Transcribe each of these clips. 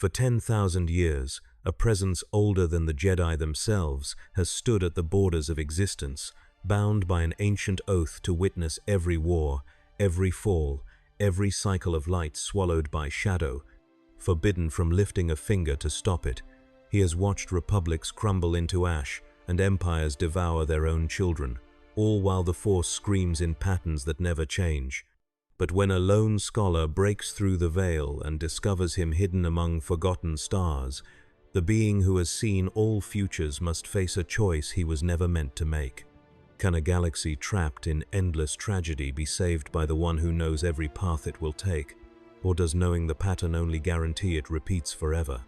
For 10,000 years, a presence older than the Jedi themselves has stood at the borders of existence, bound by an ancient oath to witness every war, every fall, every cycle of light swallowed by shadow. Forbidden from lifting a finger to stop it, he has watched republics crumble into ash and empires devour their own children, all while the Force screams in patterns that never change. But when a lone scholar breaks through the veil and discovers him hidden among forgotten stars, the being who has seen all futures must face a choice he was never meant to make. Can a galaxy trapped in endless tragedy be saved by the one who knows every path it will take? Or does knowing the pattern only guarantee it repeats forever?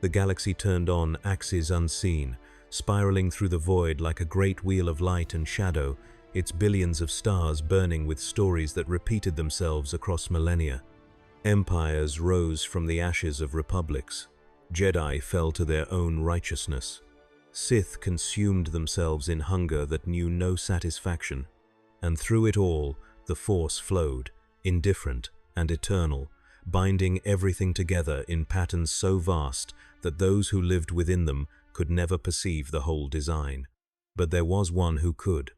The galaxy turned on axes unseen, spiraling through the void like a great wheel of light and shadow, its billions of stars burning with stories that repeated themselves across millennia. Empires rose from the ashes of republics. Jedi fell to their own righteousness. Sith consumed themselves in hunger that knew no satisfaction. And through it all, the Force flowed, indifferent and eternal, binding everything together in patterns so vast that those who lived within them could never perceive the whole design. But there was one who could.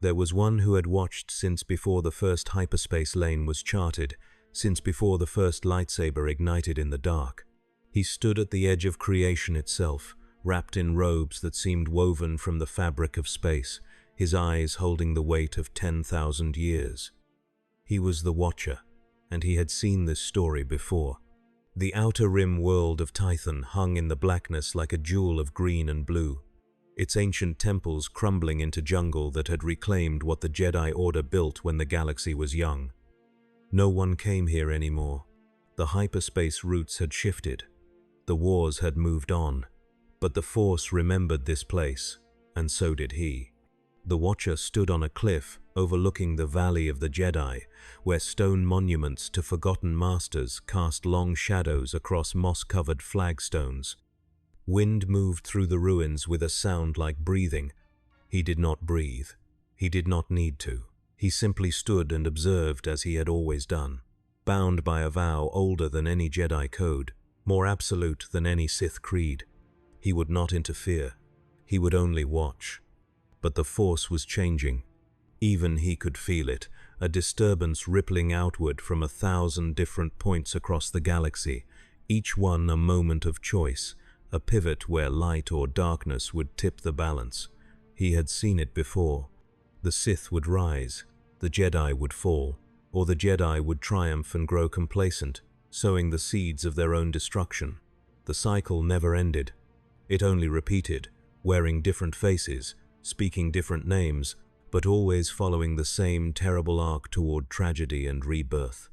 There was one who had watched since before the first hyperspace lane was charted, since before the first lightsaber ignited in the dark. He stood at the edge of creation itself, wrapped in robes that seemed woven from the fabric of space, his eyes holding the weight of 10,000 years. He was the Watcher, and he had seen this story before. The outer rim world of Tython hung in the blackness like a jewel of green and blue, its ancient temples crumbling into jungle that had reclaimed what the Jedi Order built when the galaxy was young. No one came here anymore. The hyperspace routes had shifted. The wars had moved on. But the Force remembered this place, and so did he. The Watcher stood on a cliff overlooking the Valley of the Jedi, where stone monuments to forgotten masters cast long shadows across moss-covered flagstones. Wind moved through the ruins with a sound like breathing. He did not breathe. He did not need to. He simply stood and observed as he had always done, bound by a vow older than any Jedi code, more absolute than any Sith creed. He would not interfere. He would only watch. But the Force was changing. Even he could feel it, a disturbance rippling outward from 1,000 different points across the galaxy, each one a moment of choice, a pivot where light or darkness would tip the balance. He had seen it before. The Sith would rise, the Jedi would fall, or the Jedi would triumph and grow complacent, sowing the seeds of their own destruction. The cycle never ended. It only repeated, wearing different faces, speaking different names, but always following the same terrible arc toward tragedy and rebirth.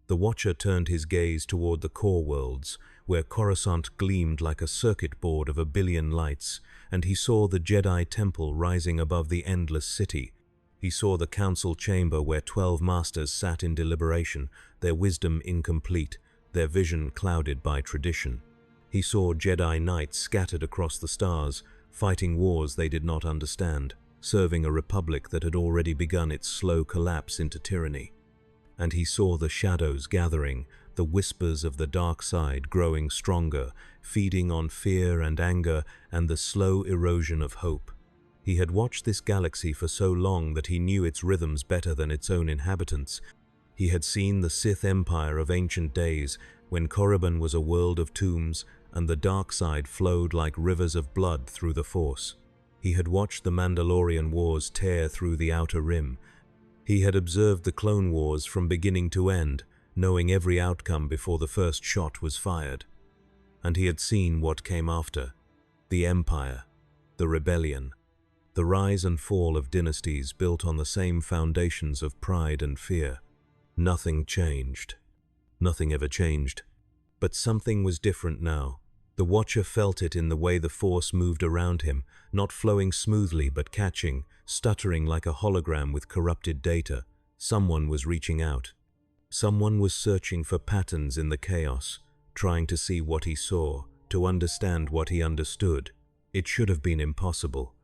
The Watcher turned his gaze toward the core worlds, where Coruscant gleamed like a circuit board of 1 billion lights, and he saw the Jedi Temple rising above the endless city. He saw the council chamber where 12 masters sat in deliberation, their wisdom incomplete, their vision clouded by tradition. He saw Jedi Knights scattered across the stars, fighting wars they did not understand, serving a republic that had already begun its slow collapse into tyranny. And he saw the shadows gathering, the whispers of the dark side growing stronger, feeding on fear and anger and the slow erosion of hope. He had watched this galaxy for so long that he knew its rhythms better than its own inhabitants. He had seen the Sith Empire of ancient days, when Korriban was a world of tombs and the dark side flowed like rivers of blood through the Force. He had watched the Mandalorian Wars tear through the Outer Rim. He had observed the Clone Wars from beginning to end, knowing every outcome before the first shot was fired. And he had seen what came after: the Empire, the Rebellion, the rise and fall of dynasties built on the same foundations of pride and fear. Nothing changed. Nothing ever changed. But something was different now. The Watcher felt it in the way the Force moved around him, not flowing smoothly but catching, stuttering like a hologram with corrupted data. Someone was reaching out. Someone was searching for patterns in the chaos, trying to see what he saw, to understand what he understood. It should have been impossible.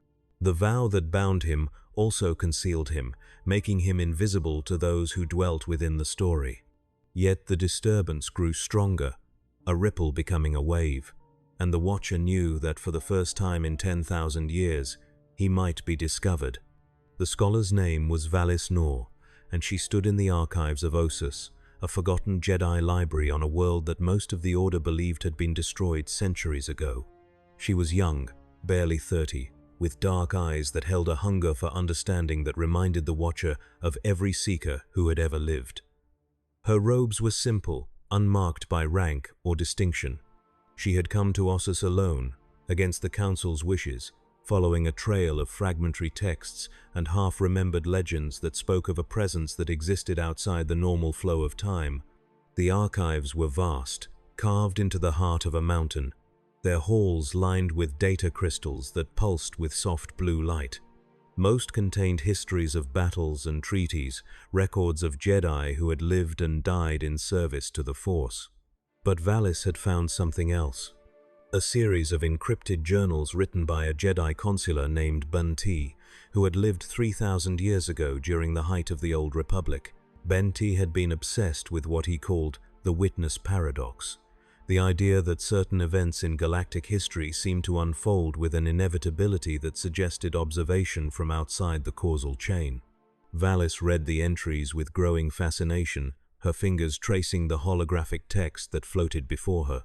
The vow that bound him also concealed him, making him invisible to those who dwelt within the story. Yet the disturbance grew stronger. a ripple becoming a wave, and the Watcher knew that for the first time in 10,000 years, he might be discovered. The scholar's name was Valis Nor, and she stood in the archives of Ossus, a forgotten Jedi library on a world that most of the Order believed had been destroyed centuries ago. She was young, barely 30, with dark eyes that held a hunger for understanding that reminded the Watcher of every Seeker who had ever lived. Her robes were simple, unmarked by rank or distinction. She had come to Ossus alone, against the Council's wishes, following a trail of fragmentary texts and half-remembered legends that spoke of a presence that existed outside the normal flow of time. The archives were vast, carved into the heart of a mountain, their halls lined with data crystals that pulsed with soft blue light. Most contained histories of battles and treaties, records of Jedi who had lived and died in service to the Force. But Valis had found something else. A series of encrypted journals written by a Jedi consular named Bun-T, who had lived 3,000 years ago during the height of the Old Republic. Bun-T had been obsessed with what he called the witness paradox, the idea that certain events in galactic history seemed to unfold with an inevitability that suggested observation from outside the causal chain. Valis read the entries with growing fascination, her fingers tracing the holographic text that floated before her.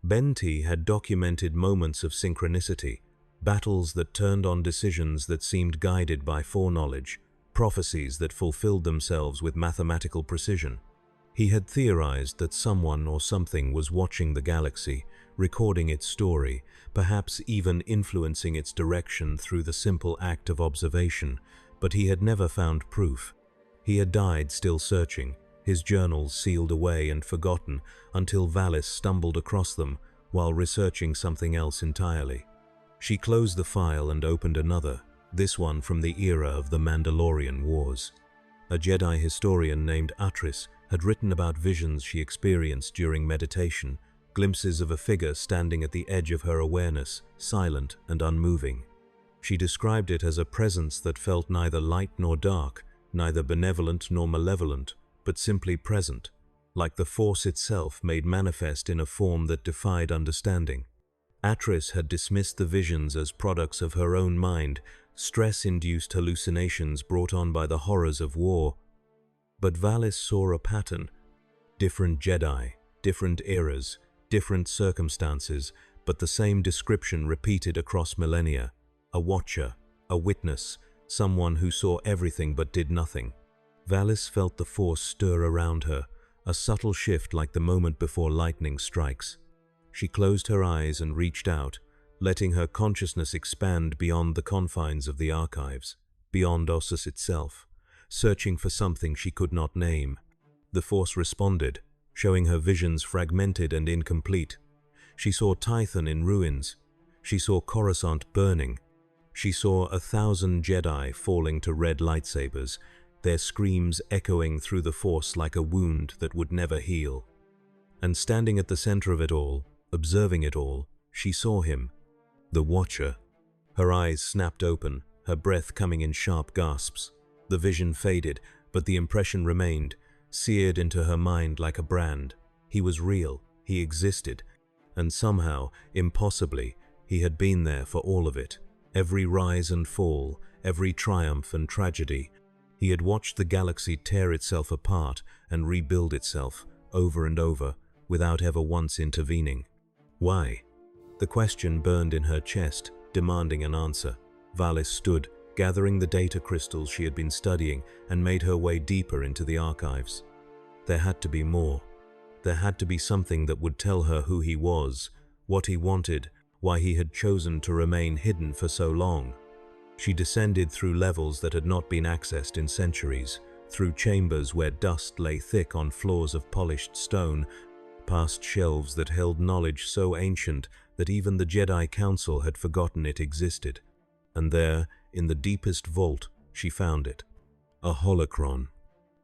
Bun-T had documented moments of synchronicity, battles that turned on decisions that seemed guided by foreknowledge, prophecies that fulfilled themselves with mathematical precision. He had theorized that someone or something was watching the galaxy, recording its story, perhaps even influencing its direction through the simple act of observation, but he had never found proof. He had died still searching, his journals sealed away and forgotten until Valis stumbled across them while researching something else entirely. She closed the file and opened another, this one from the era of the Mandalorian Wars. A Jedi historian named Atris had written about visions she experienced during meditation, glimpses of a figure standing at the edge of her awareness, silent and unmoving. She described it as a presence that felt neither light nor dark, neither benevolent nor malevolent, but simply present, like the Force itself made manifest in a form that defied understanding. Atris had dismissed the visions as products of her own mind, stress-induced hallucinations brought on by the horrors of war. But Valis saw a pattern. Different Jedi, different eras, different circumstances, but the same description repeated across millennia. A watcher, a witness, someone who saw everything but did nothing. Valis felt the Force stir around her, a subtle shift like the moment before lightning strikes. She closed her eyes and reached out, letting her consciousness expand beyond the confines of the archives, beyond Ossus itself, searching for something she could not name. The Force responded, showing her visions fragmented and incomplete. She saw Tython in ruins. She saw Coruscant burning. She saw 1,000 Jedi falling to red lightsabers, their screams echoing through the Force like a wound that would never heal. And standing at the center of it all, observing it all, she saw him, the Watcher. Her eyes snapped open, her breath coming in sharp gasps. The vision faded, but the impression remained, seared into her mind like a brand. He was real, he existed, and somehow, impossibly, he had been there for all of it. Every rise and fall, every triumph and tragedy. He had watched the galaxy tear itself apart and rebuild itself, over and over, without ever once intervening. Why? The question burned in her chest, demanding an answer. Valis stood, gathering the data crystals she had been studying, and made her way deeper into the archives. There had to be more. There had to be something that would tell her who he was, what he wanted, why he had chosen to remain hidden for so long. She descended through levels that had not been accessed in centuries, through chambers where dust lay thick on floors of polished stone, past shelves that held knowledge so ancient that even the Jedi Council had forgotten it existed. And there, in the deepest vault, she found it. A holocron.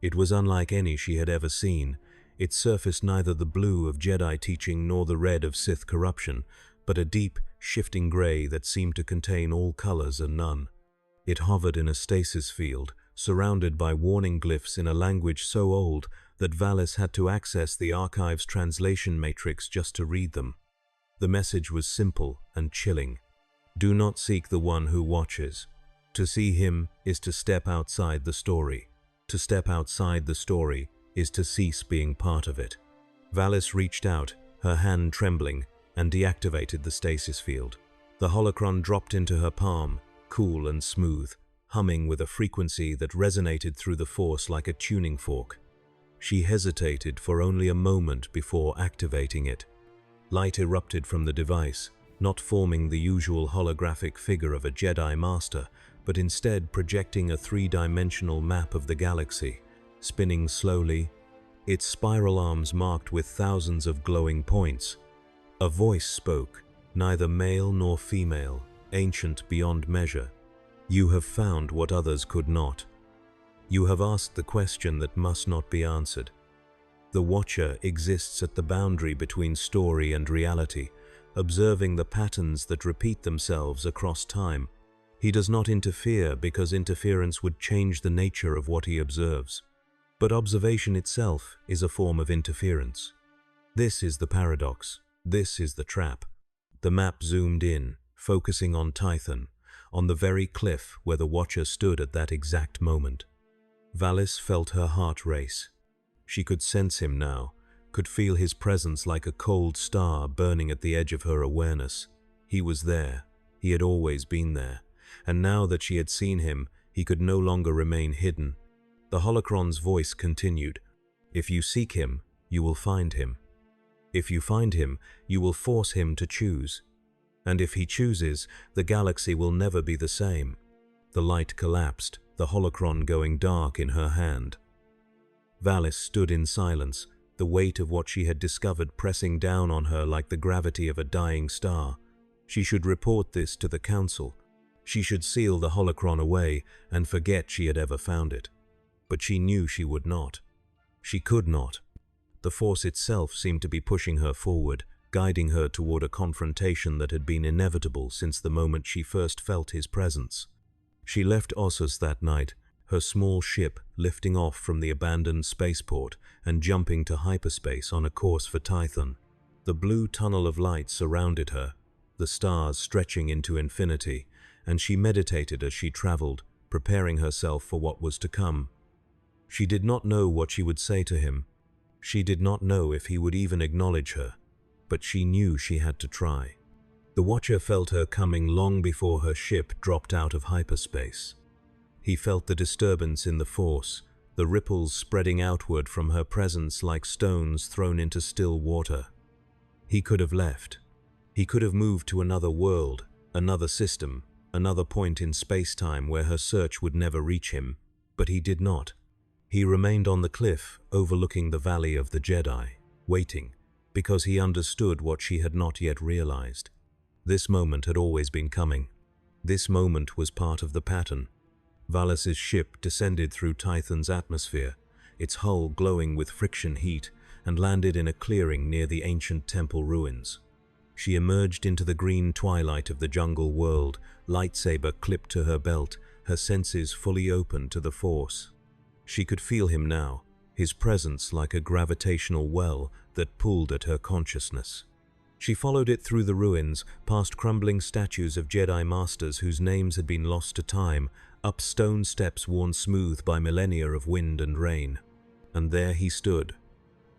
It was unlike any she had ever seen. It surfaced neither the blue of Jedi teaching nor the red of Sith corruption, but a deep, shifting gray that seemed to contain all colors and none. It hovered in a stasis field, surrounded by warning glyphs in a language so old that Valis had to access the archive's translation matrix just to read them. The message was simple and chilling. Do not seek the one who watches. To see him is to step outside the story. To step outside the story is to cease being part of it. Valis reached out, her hand trembling, and deactivated the stasis field. The holocron dropped into her palm, cool and smooth, humming with a frequency that resonated through the Force like a tuning fork. She hesitated for only a moment before activating it. Light erupted from the device, not forming the usual holographic figure of a Jedi Master, but instead projecting a three-dimensional map of the galaxy, spinning slowly, its spiral arms marked with thousands of glowing points. A voice spoke, neither male nor female, ancient beyond measure. You have found what others could not. You have asked the question that must not be answered. The Watcher exists at the boundary between story and reality, observing the patterns that repeat themselves across time. He does not interfere because interference would change the nature of what he observes. But observation itself is a form of interference. This is the paradox. This is the trap. The map zoomed in, focusing on Tython, on the very cliff where the Watcher stood at that exact moment. Valis felt her heart race. She could sense him now, could feel his presence like a cold star burning at the edge of her awareness. He was there. He had always been there. And now that she had seen him, he could no longer remain hidden. The holocron's voice continued. If you seek him, you will find him. If you find him, you will force him to choose. And if he chooses, the galaxy will never be the same. The light collapsed, the holocron going dark in her hand. Valis stood in silence, the weight of what she had discovered pressing down on her like the gravity of a dying star. She should report this to the Council. She should seal the holocron away and forget she had ever found it. But she knew she would not. She could not. The Force itself seemed to be pushing her forward, guiding her toward a confrontation that had been inevitable since the moment she first felt his presence. She left Ossus that night, her small ship lifting off from the abandoned spaceport and jumping to hyperspace on a course for Tython. The blue tunnel of light surrounded her, the stars stretching into infinity, and she meditated as she traveled, preparing herself for what was to come. She did not know what she would say to him. She did not know if he would even acknowledge her, but she knew she had to try. The Watcher felt her coming long before her ship dropped out of hyperspace. He felt the disturbance in the Force, the ripples spreading outward from her presence like stones thrown into still water. He could have left. He could have moved to another world, another system, another point in space-time where her search would never reach him, but he did not. He remained on the cliff, overlooking the Valley of the Jedi, waiting, because he understood what she had not yet realized. This moment had always been coming. This moment was part of the pattern. Valis's ship descended through Tython's atmosphere, its hull glowing with friction heat, and landed in a clearing near the ancient temple ruins. She emerged into the green twilight of the jungle world, lightsaber clipped to her belt, her senses fully open to the Force. She could feel him now, his presence like a gravitational well that pulled at her consciousness. She followed it through the ruins, past crumbling statues of Jedi Masters whose names had been lost to time, up stone steps worn smooth by millennia of wind and rain. And there he stood.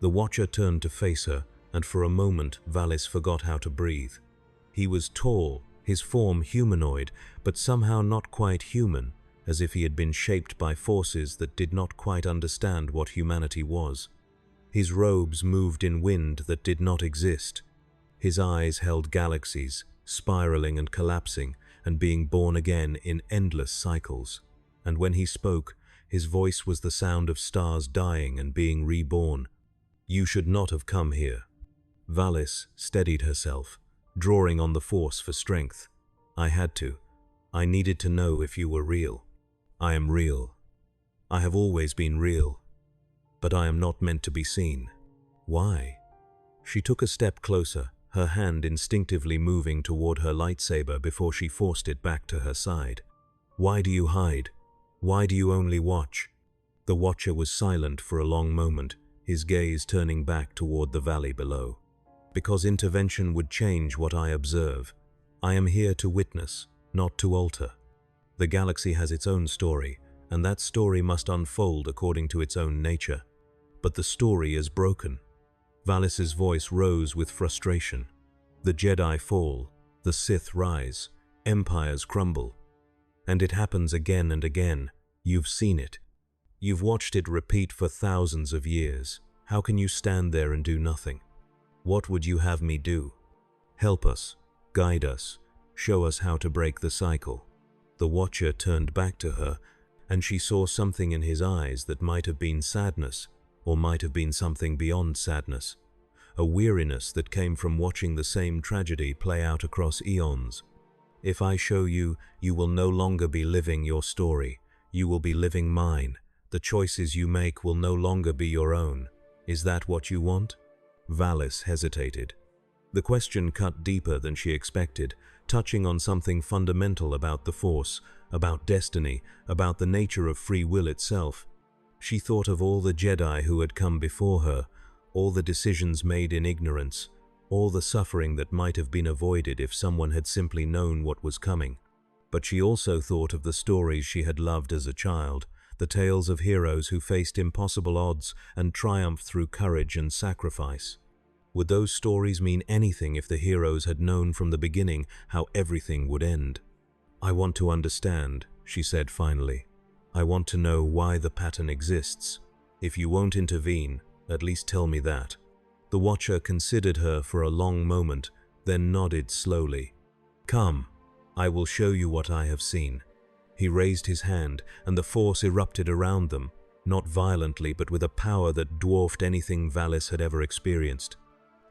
The Watcher turned to face her, and for a moment Valis forgot how to breathe. He was tall, his form humanoid, but somehow not quite human, as if he had been shaped by forces that did not quite understand what humanity was. His robes moved in wind that did not exist. His eyes held galaxies, spiraling and collapsing, and being born again in endless cycles. And when he spoke, his voice was the sound of stars dying and being reborn. You should not have come here. Valis steadied herself, drawing on the Force for strength. I had to. I needed to know if you were real. I am real. I have always been real. But I am not meant to be seen. Why? She took a step closer, her hand instinctively moving toward her lightsaber before she forced it back to her side. Why do you hide? Why do you only watch? The Watcher was silent for a long moment, his gaze turning back toward the valley below. "Because intervention would change what I observe. I am here to witness, not to alter. The galaxy has its own story, and that story must unfold according to its own nature. But the story is broken." Valis's voice rose with frustration. "The Jedi fall, the Sith rise, empires crumble. And it happens again and again. You've seen it. You've watched it repeat for thousands of years. How can you stand there and do nothing? What would you have me do? Help us, guide us, show us how to break the cycle." The Watcher turned back to her, and she saw something in his eyes that might have been sadness, or might have been something beyond sadness. A weariness that came from watching the same tragedy play out across eons. "If I show you, you will no longer be living your story. You will be living mine. The choices you make will no longer be your own. Is that what you want?" Valis hesitated. The question cut deeper than she expected, touching on something fundamental about the Force, about destiny, about the nature of free will itself. She thought of all the Jedi who had come before her, all the decisions made in ignorance, all the suffering that might have been avoided if someone had simply known what was coming. But she also thought of the stories she had loved as a child, the tales of heroes who faced impossible odds and triumphed through courage and sacrifice. Would those stories mean anything if the heroes had known from the beginning how everything would end? "I want to understand," she said finally. "I want to know why the pattern exists. If you won't intervene, at least tell me that." The Watcher considered her for a long moment, then nodded slowly. "Come, I will show you what I have seen." He raised his hand, and the Force erupted around them, not violently but with a power that dwarfed anything Valis had ever experienced.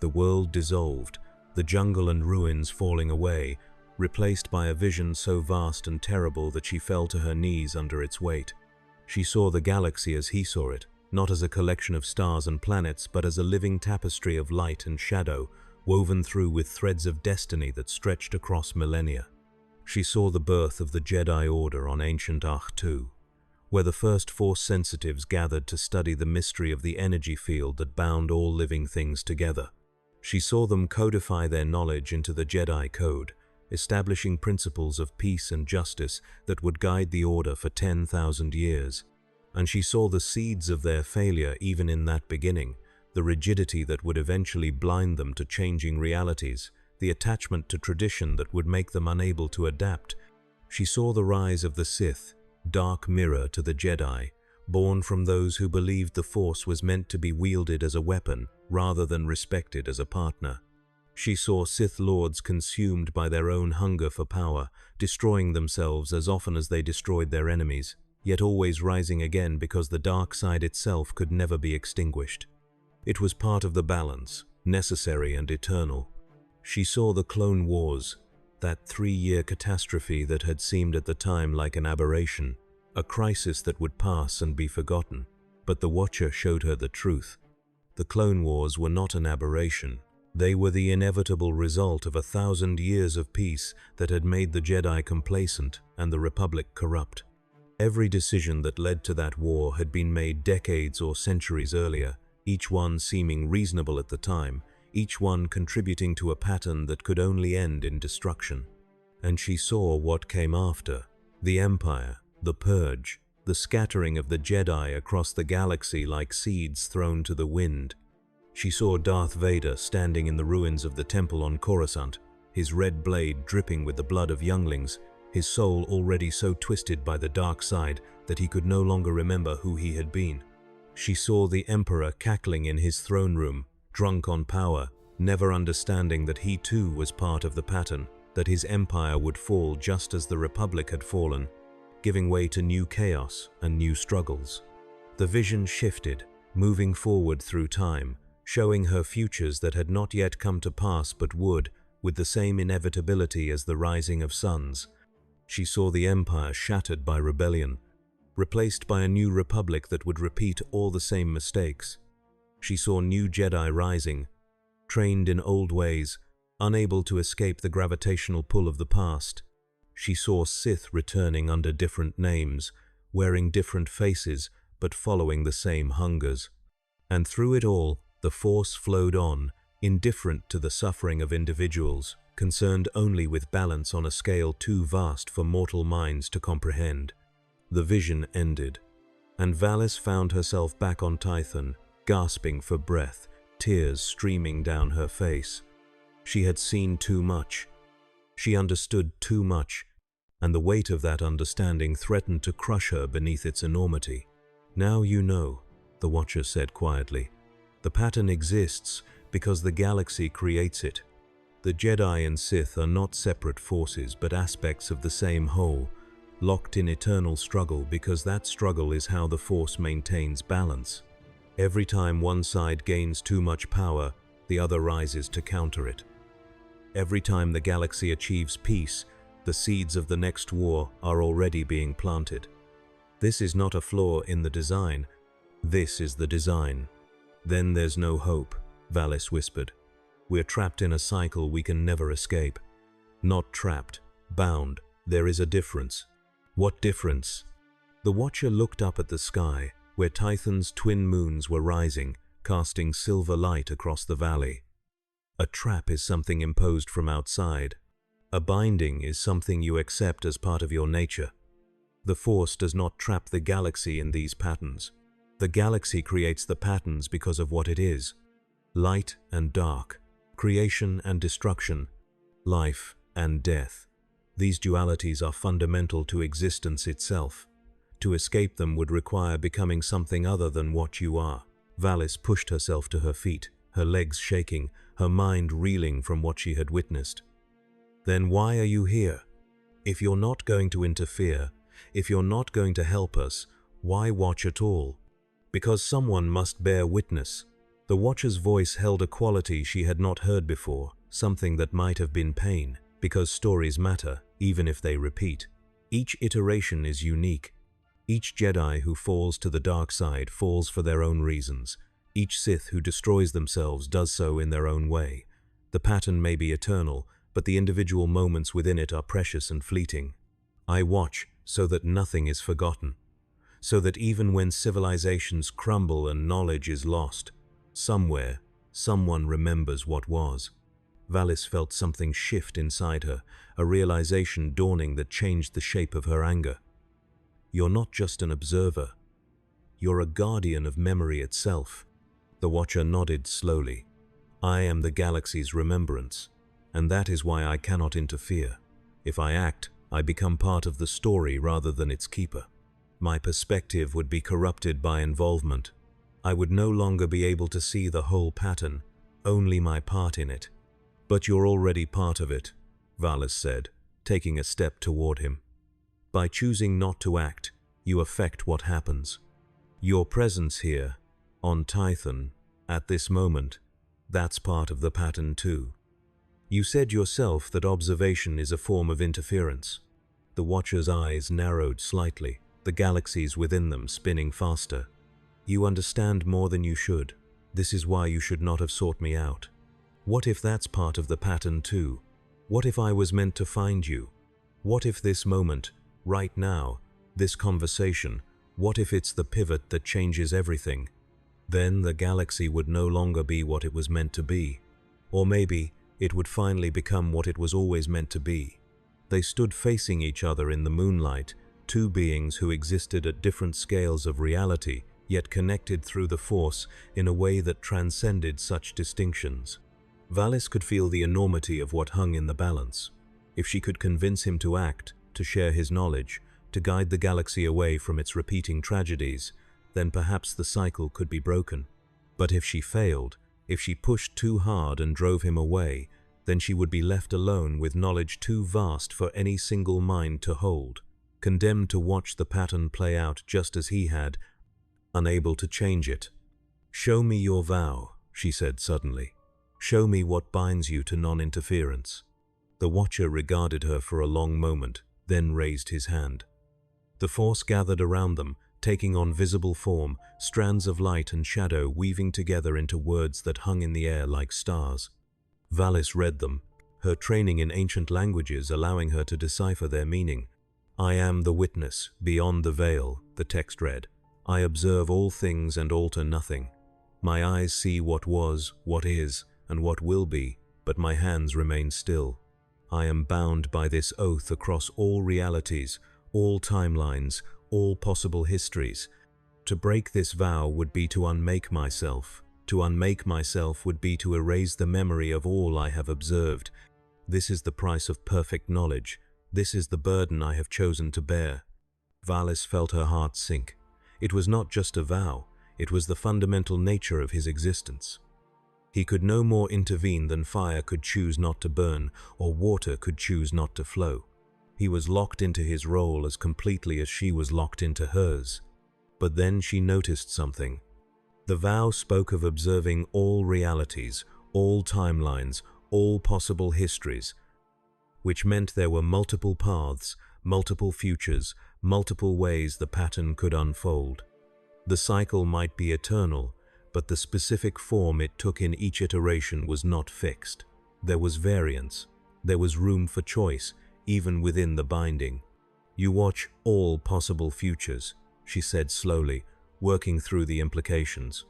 The world dissolved, the jungle and ruins falling away, replaced by a vision so vast and terrible that she fell to her knees under its weight. She saw the galaxy as he saw it, not as a collection of stars and planets, but as a living tapestry of light and shadow, woven through with threads of destiny that stretched across millennia. She saw the birth of the Jedi Order on ancient Ahch-To, where the first Force sensitives gathered to study the mystery of the energy field that bound all living things together. She saw them codify their knowledge into the Jedi Code, establishing principles of peace and justice that would guide the Order for 10,000 years. And she saw the seeds of their failure even in that beginning, the rigidity that would eventually blind them to changing realities, the attachment to tradition that would make them unable to adapt. She saw the rise of the Sith, dark mirror to the Jedi, born from those who believed the Force was meant to be wielded as a weapon rather than respected as a partner. She saw Sith Lords consumed by their own hunger for power, destroying themselves as often as they destroyed their enemies, yet always rising again because the dark side itself could never be extinguished. It was part of the balance, necessary and eternal. She saw the Clone Wars, that 3-year catastrophe that had seemed at the time like an aberration, a crisis that would pass and be forgotten. But the Watcher showed her the truth. The Clone Wars were not an aberration. They were the inevitable result of 1,000 years of peace that had made the Jedi complacent and the Republic corrupt. Every decision that led to that war had been made decades or centuries earlier, each one seeming reasonable at the time, each one contributing to a pattern that could only end in destruction. And she saw what came after: the Empire, the Purge, the scattering of the Jedi across the galaxy like seeds thrown to the wind. She saw Darth Vader standing in the ruins of the temple on Coruscant, his red blade dripping with the blood of younglings, his soul already so twisted by the dark side that he could no longer remember who he had been. She saw the Emperor cackling in his throne room, drunk on power, never understanding that he too was part of the pattern, that his empire would fall just as the Republic had fallen, giving way to new chaos and new struggles. The vision shifted, moving forward through time, showing her futures that had not yet come to pass but would, with the same inevitability as the rising of suns. She saw the Empire shattered by rebellion, replaced by a new Republic that would repeat all the same mistakes. She saw new Jedi rising, trained in old ways, unable to escape the gravitational pull of the past. She saw Sith returning under different names, wearing different faces, but following the same hungers. And through it all, the Force flowed on, indifferent to the suffering of individuals, concerned only with balance on a scale too vast for mortal minds to comprehend. The vision ended, and Valis found herself back on Tython, gasping for breath, tears streaming down her face. She had seen too much. She understood too much, and the weight of that understanding threatened to crush her beneath its enormity. "Now you know," the Watcher said quietly. "The pattern exists because the galaxy creates it. The Jedi and Sith are not separate forces but aspects of the same whole, locked in eternal struggle because that struggle is how the Force maintains balance. Every time one side gains too much power, the other rises to counter it. Every time the galaxy achieves peace, the seeds of the next war are already being planted. This is not a flaw in the design. This is the design." "Then there's no hope," Valis whispered. "We're trapped in a cycle we can never escape." "Not trapped, bound. There is a difference." "What difference?" The Watcher looked up at the sky, where Tython's twin moons were rising, casting silver light across the valley. "A trap is something imposed from outside. A binding is something you accept as part of your nature. The Force does not trap the galaxy in these patterns. The galaxy creates the patterns because of what it is. Light and dark, creation and destruction, life and death. These dualities are fundamental to existence itself. To escape them would require becoming something other than what you are." Valis pushed herself to her feet, her legs shaking, her mind reeling from what she had witnessed. "Then why are you here? If you're not going to interfere, if you're not going to help us, why watch at all?" "Because someone must bear witness." The Watcher's voice held a quality she had not heard before, something that might have been pain, because stories matter, even if they repeat. Each iteration is unique. Each Jedi who falls to the dark side falls for their own reasons. Each Sith who destroys themselves does so in their own way. The pattern may be eternal, but the individual moments within it are precious and fleeting. I watch so that nothing is forgotten, so that even when civilizations crumble and knowledge is lost, somewhere, someone remembers what was. Valis felt something shift inside her, a realization dawning that changed the shape of her anger. "You're not just an observer. You're a guardian of memory itself." The Watcher nodded slowly. "I am the galaxy's remembrance, and that is why I cannot interfere. If I act, I become part of the story rather than its keeper. My perspective would be corrupted by involvement. I would no longer be able to see the whole pattern, only my part in it." "But you're already part of it," Valis said, taking a step toward him. "By choosing not to act, you affect what happens. Your presence here, on Tython, at this moment, that's part of the pattern too. You said yourself that observation is a form of interference." The Watcher's eyes narrowed slightly, the galaxies within them spinning faster. "You understand more than you should. This is why you should not have sought me out. What if that's part of the pattern too? What if I was meant to find you? What if this moment, right now, this conversation, what if it's the pivot that changes everything? Then the galaxy would no longer be what it was meant to be. Or maybe it would finally become what it was always meant to be." They stood facing each other in the moonlight, two beings who existed at different scales of reality, yet connected through the Force in a way that transcended such distinctions. Valis could feel the enormity of what hung in the balance. If she could convince him to act, to share his knowledge, to guide the galaxy away from its repeating tragedies, then perhaps the cycle could be broken. But if she failed, if she pushed too hard and drove him away, then she would be left alone with knowledge too vast for any single mind to hold, condemned to watch the pattern play out just as he had, unable to change it. "Show me your vow," she said suddenly. "Show me what binds you to non-interference." The Watcher regarded her for a long moment, then raised his hand. The Force gathered around them, taking on visible form, strands of light and shadow weaving together into words that hung in the air like stars. Valis read them, her training in ancient languages allowing her to decipher their meaning. "I am the witness, beyond the veil," the text read. "I observe all things and alter nothing. My eyes see what was, what is, and what will be, but my hands remain still. I am bound by this oath across all realities, all timelines, all possible histories. To break this vow would be to unmake myself. To unmake myself would be to erase the memory of all I have observed. This is the price of perfect knowledge. This is the burden I have chosen to bear. Valis felt her heart sink. It was not just a vow, it was the fundamental nature of his existence. He could no more intervene than fire could choose not to burn, or water could choose not to flow. He was locked into his role as completely as she was locked into hers. But then she noticed something. The vow spoke of observing all realities, all timelines, all possible histories, which meant there were multiple paths, multiple futures, multiple ways the pattern could unfold. The cycle might be eternal, but the specific form it took in each iteration was not fixed. There was variance. There was room for choice, even within the binding. You watch all possible futures, she said slowly, working through the implications,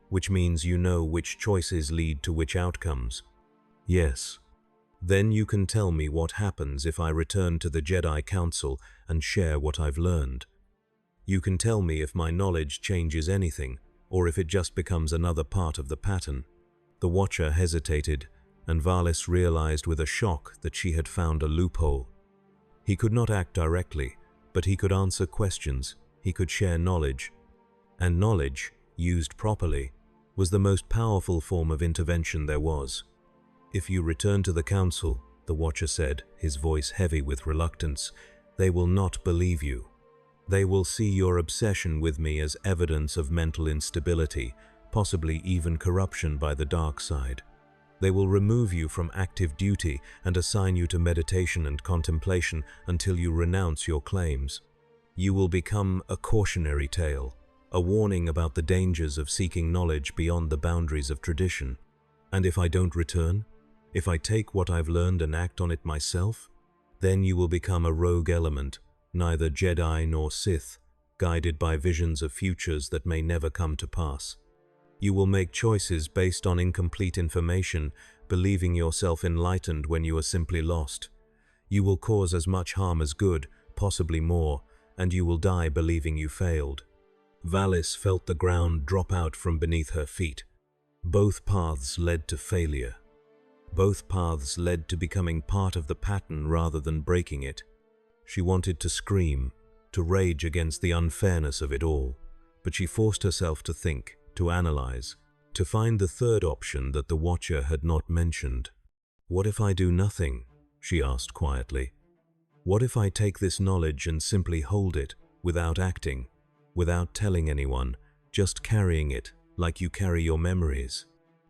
which means you know which choices lead to which outcomes. Yes. Then you can tell me what happens if I return to the Jedi Council and share what I've learned. You can tell me if my knowledge changes anything, or if it just becomes another part of the pattern. The Watcher hesitated, and Valis realized with a shock that she had found a loophole. He could not act directly, but he could answer questions, he could share knowledge. And knowledge, used properly, was the most powerful form of intervention there was. If you return to the Council, the Watcher said, his voice heavy with reluctance, they will not believe you. They will see your obsession with me as evidence of mental instability, possibly even corruption by the dark side. They will remove you from active duty and assign you to meditation and contemplation until you renounce your claims. You will become a cautionary tale, a warning about the dangers of seeking knowledge beyond the boundaries of tradition. And if I don't return, if I take what I've learned and act on it myself, then you will become a rogue element, neither Jedi nor Sith, guided by visions of futures that may never come to pass. You will make choices based on incomplete information, believing yourself enlightened when you are simply lost. You will cause as much harm as good, possibly more, and you will die believing you failed. Valis felt the ground drop out from beneath her feet. Both paths led to failure. Both paths led to becoming part of the pattern rather than breaking it. She wanted to scream, to rage against the unfairness of it all, but she forced herself to think, to analyze, to find the third option that the Watcher had not mentioned. What if I do nothing? She asked quietly. What if I take this knowledge and simply hold it, without acting, without telling anyone, just carrying it, like you carry your memories?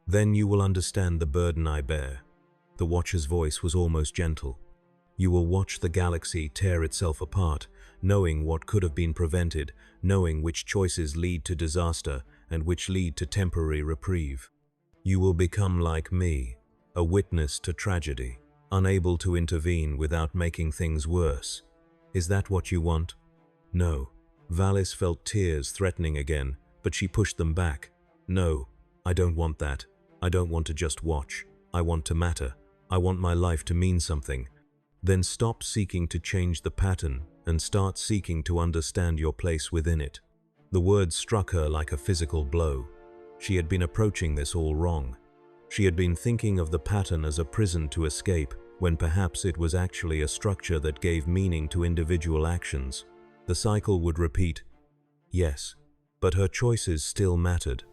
Then you will understand the burden I bear. The Watcher's voice was almost gentle. You will watch the galaxy tear itself apart, knowing what could have been prevented, knowing which choices lead to disaster and which lead to temporary reprieve. You will become like me, a witness to tragedy, unable to intervene without making things worse. Is that what you want? No. Valis felt tears threatening again, but she pushed them back. No, I don't want that. I don't want to just watch. I want to matter. I want my life to mean something. Then stop seeking to change the pattern and start seeking to understand your place within it. The words struck her like a physical blow. She had been approaching this all wrong. She had been thinking of the pattern as a prison to escape, when perhaps it was actually a structure that gave meaning to individual actions. The cycle would repeat. Yes, but her choices still mattered.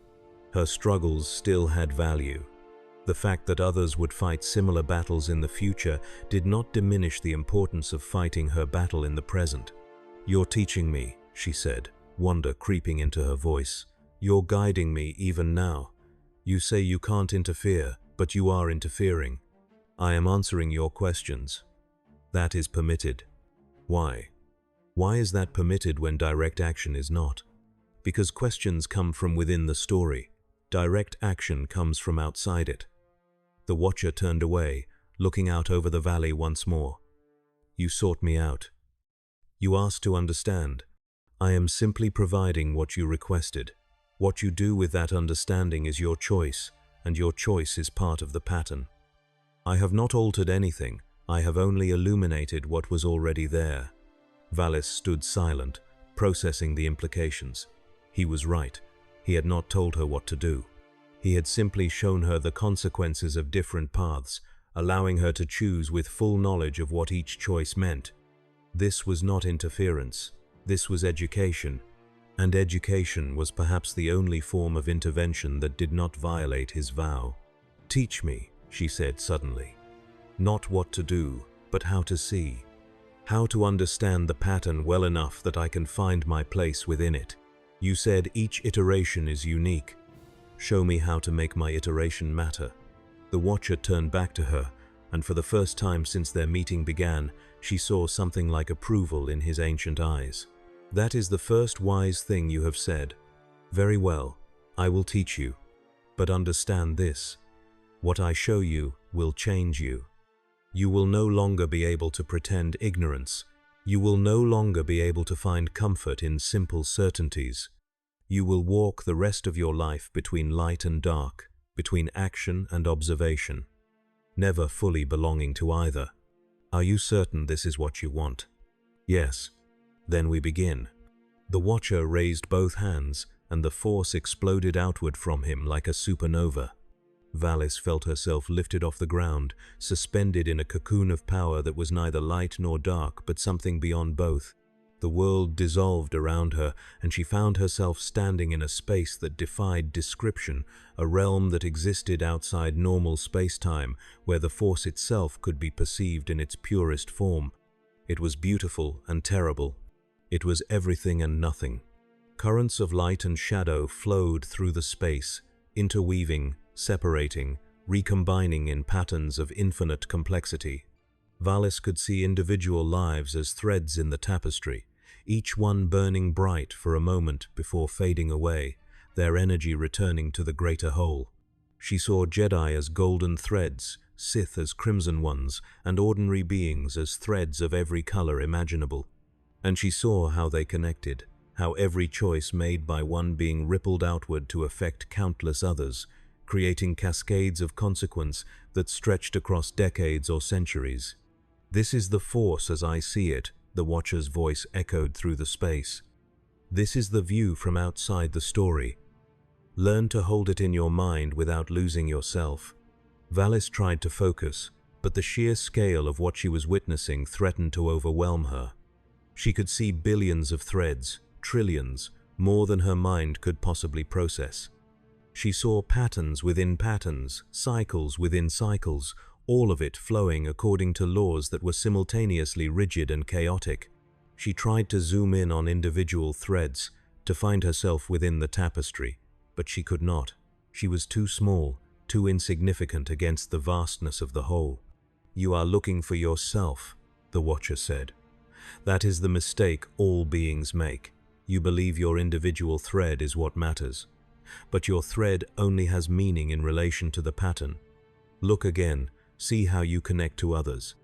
Her struggles still had value. The fact that others would fight similar battles in the future did not diminish the importance of fighting her battle in the present. You're teaching me, she said, wonder creeping into her voice. You're guiding me even now. You say you can't interfere, but you are interfering. I am answering your questions. That is permitted. Why? Why is that permitted when direct action is not? Because questions come from within the story. Direct action comes from outside it. The Watcher turned away, looking out over the valley once more. You sought me out. You asked to understand. I am simply providing what you requested. What you do with that understanding is your choice, and your choice is part of the pattern. I have not altered anything, I have only illuminated what was already there. Valis stood silent, processing the implications. He was right. He had not told her what to do. He had simply shown her the consequences of different paths, allowing her to choose with full knowledge of what each choice meant. This was not interference. This was education. And education was perhaps the only form of intervention that did not violate his vow. "Teach me," she said suddenly. "Not what to do, but how to see. How to understand the pattern well enough that I can find my place within it. You said each iteration is unique. Show me how to make my iteration matter." The Watcher turned back to her, and for the first time since their meeting began, she saw something like approval in his ancient eyes. "That is the first wise thing you have said. Very well, I will teach you. But understand this. What I show you will change you. You will no longer be able to pretend ignorance. You will no longer be able to find comfort in simple certainties. You will walk the rest of your life between light and dark, between action and observation, never fully belonging to either. Are you certain this is what you want?" "Yes." "Then we begin." The Watcher raised both hands, and the force exploded outward from him like a supernova. Valis felt herself lifted off the ground, suspended in a cocoon of power that was neither light nor dark, but something beyond both. The world dissolved around her, and she found herself standing in a space that defied description, a realm that existed outside normal space-time, where the force itself could be perceived in its purest form. It was beautiful and terrible. It was everything and nothing. Currents of light and shadow flowed through the space, interweaving, separating, recombining in patterns of infinite complexity. Valis could see individual lives as threads in the tapestry, each one burning bright for a moment before fading away, their energy returning to the greater whole. She saw Jedi as golden threads, Sith as crimson ones, and ordinary beings as threads of every color imaginable. And she saw how they connected, how every choice made by one being rippled outward to affect countless others, creating cascades of consequence that stretched across decades or centuries. "This is the Force as I see it," the Watcher's voice echoed through the space. "This is the view from outside the story. Learn to hold it in your mind without losing yourself." Valis tried to focus, but the sheer scale of what she was witnessing threatened to overwhelm her. She could see billions of threads, trillions, more than her mind could possibly process. She saw patterns within patterns, cycles within cycles, all of it flowing according to laws that were simultaneously rigid and chaotic. She tried to zoom in on individual threads, to find herself within the tapestry, but she could not. She was too small, too insignificant against the vastness of the whole. "You are looking for yourself," the Watcher said. "That is the mistake all beings make. You believe your individual thread is what matters. But your thread only has meaning in relation to the pattern. Look again. See how you connect to others."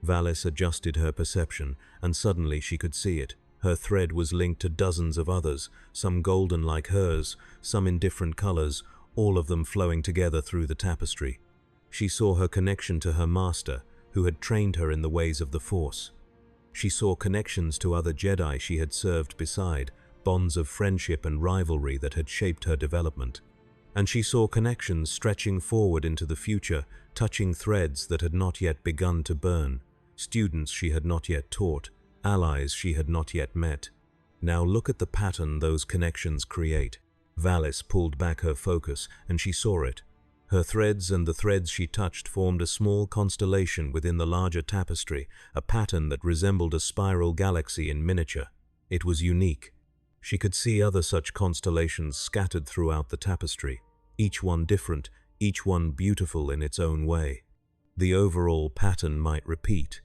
Valis adjusted her perception, and suddenly she could see it. Her thread was linked to dozens of others, some golden like hers, some in different colors, all of them flowing together through the tapestry. She saw her connection to her master, who had trained her in the ways of the Force. She saw connections to other Jedi she had served beside, bonds of friendship and rivalry that had shaped her development. And she saw connections stretching forward into the future, touching threads that had not yet begun to burn, students she had not yet taught, allies she had not yet met. Now look at the pattern those connections create. Valis pulled back her focus, and she saw it. Her threads and the threads she touched formed a small constellation within the larger tapestry, a pattern that resembled a spiral galaxy in miniature. It was unique. She could see other such constellations scattered throughout the tapestry, each one different, each one beautiful in its own way. The overall pattern might repeat,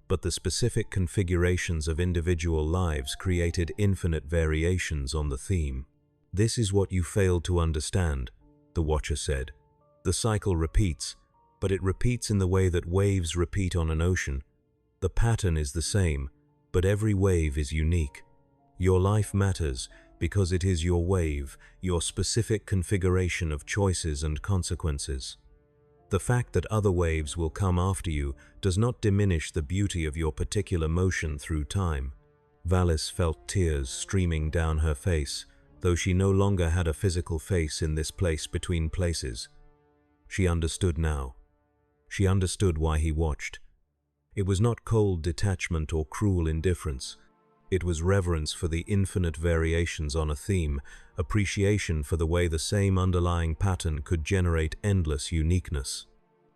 but the specific configurations of individual lives created infinite variations on the theme. "This is what you failed to understand," the Watcher said. "The cycle repeats, but it repeats in the way that waves repeat on an ocean. The pattern is the same, but every wave is unique. Your life matters because it is your wave, your specific configuration of choices and consequences. The fact that other waves will come after you does not diminish the beauty of your particular motion through time. Valis felt tears streaming down her face, though she no longer had a physical face in this place between places. She understood now. She understood why he watched. It was not cold detachment or cruel indifference. It was reverence for the infinite variations on a theme, appreciation for the way the same underlying pattern could generate endless uniqueness.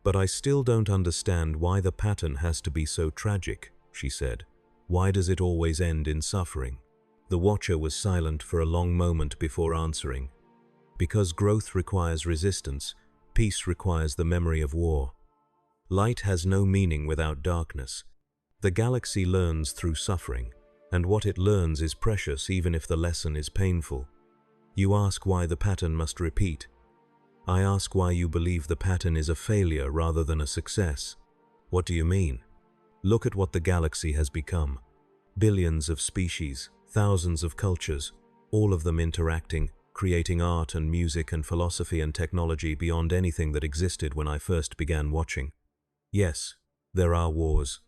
"But I still don't understand why the pattern has to be so tragic," she said. "Why does it always end in suffering?" The Watcher was silent for a long moment before answering. "Because growth requires resistance, peace requires the memory of war. Light has no meaning without darkness. The galaxy learns through suffering, and what it learns is precious even if the lesson is painful. You ask why the pattern must repeat. I ask why you believe the pattern is a failure rather than a success. What do you mean? Look at what the galaxy has become. Billions of species, thousands of cultures, all of them interacting, creating art and music and philosophy and technology beyond anything that existed when I first began watching. Yes, there are wars.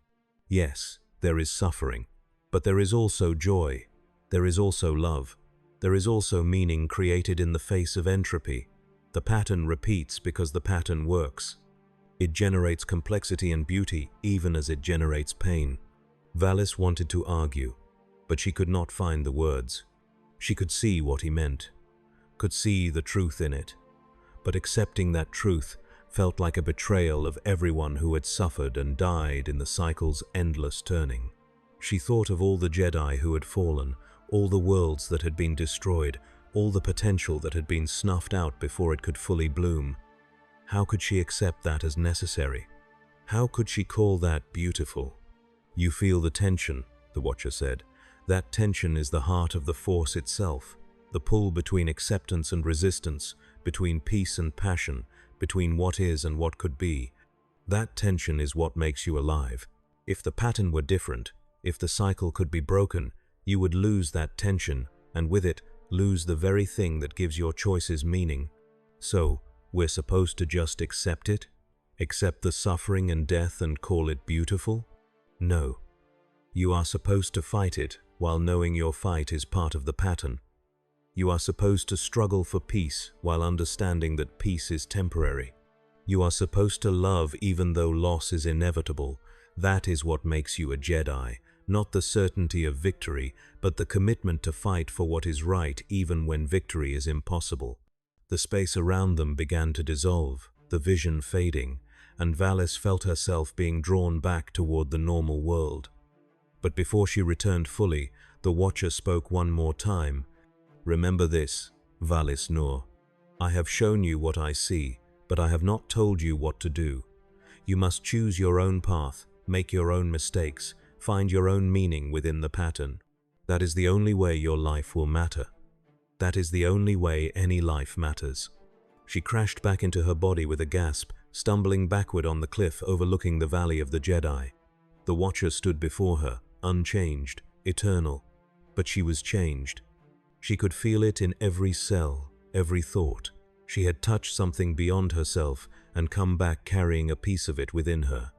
Yes, there is suffering. But there is also joy. There is also love. There is also meaning created in the face of entropy. The pattern repeats because the pattern works. It generates complexity and beauty even as it generates pain." Valis wanted to argue, but she could not find the words. She could see what he meant, could see the truth in it, but accepting that truth felt like a betrayal of everyone who had suffered and died in the cycle's endless turning. She thought of all the Jedi who had fallen, all the worlds that had been destroyed, all the potential that had been snuffed out before it could fully bloom. How could she accept that as necessary? How could she call that beautiful? "You feel the tension," the Watcher said. "That tension is the heart of the Force itself, the pull between acceptance and resistance, between peace and passion, between what is and what could be. That tension is what makes you alive. If the pattern were different, if the cycle could be broken, you would lose that tension, and with it, lose the very thing that gives your choices meaning. So, we're supposed to just accept it? Accept the suffering and death and call it beautiful? No. You are supposed to fight it while knowing your fight is part of the pattern. You are supposed to struggle for peace while understanding that peace is temporary. You are supposed to love even though loss is inevitable. That is what makes you a Jedi. Not the certainty of victory, but the commitment to fight for what is right even when victory is impossible." The space around them began to dissolve, the vision fading, and Valis felt herself being drawn back toward the normal world. But before she returned fully, the Watcher spoke one more time. "Remember this, Valis Nur. I have shown you what I see, but I have not told you what to do. You must choose your own path, make your own mistakes, find your own meaning within the pattern. That is the only way your life will matter. That is the only way any life matters." She crashed back into her body with a gasp, stumbling backward on the cliff overlooking the Valley of the Jedi. The Watcher stood before her, unchanged, eternal. But she was changed. She could feel it in every cell, every thought. She had touched something beyond herself and come back carrying a piece of it within her.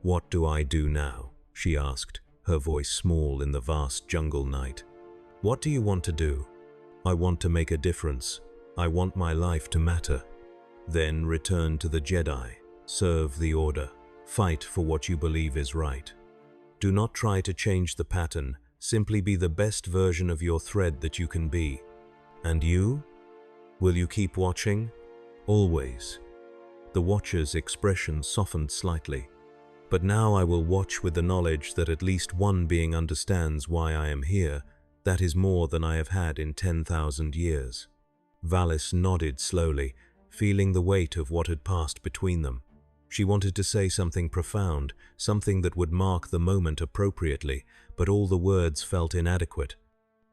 "What do I do now?" she asked, her voice small in the vast jungle night. "What do you want to do?" "I want to make a difference. I want my life to matter." "Then return to the Jedi. Serve the Order. Fight for what you believe is right. Do not try to change the pattern. Simply be the best version of your thread that you can be. And you? Will you keep watching? Always." The Watcher's expression softened slightly. "But now I will watch with the knowledge that at least one being understands why I am here. That is more than I have had in 10,000 years." Valis nodded slowly, feeling the weight of what had passed between them. She wanted to say something profound, something that would mark the moment appropriately, but all the words felt inadequate.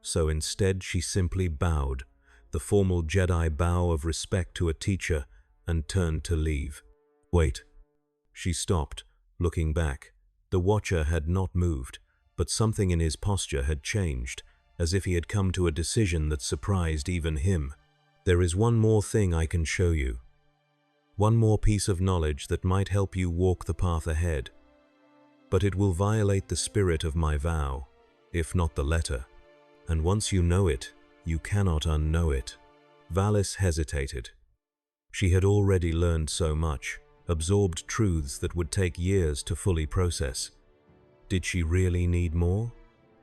So instead she simply bowed, the formal Jedi bow of respect to a teacher, and turned to leave. "Wait." She stopped, looking back. The Watcher had not moved, but something in his posture had changed. as if he had come to a decision that surprised even him. "There is one more thing I can show you. One more piece of knowledge that might help you walk the path ahead. But it will violate the spirit of my vow, if not the letter. And once you know it, you cannot unknow it." Valis hesitated. She had already learned so much, absorbed truths that would take years to fully process. Did she really need more?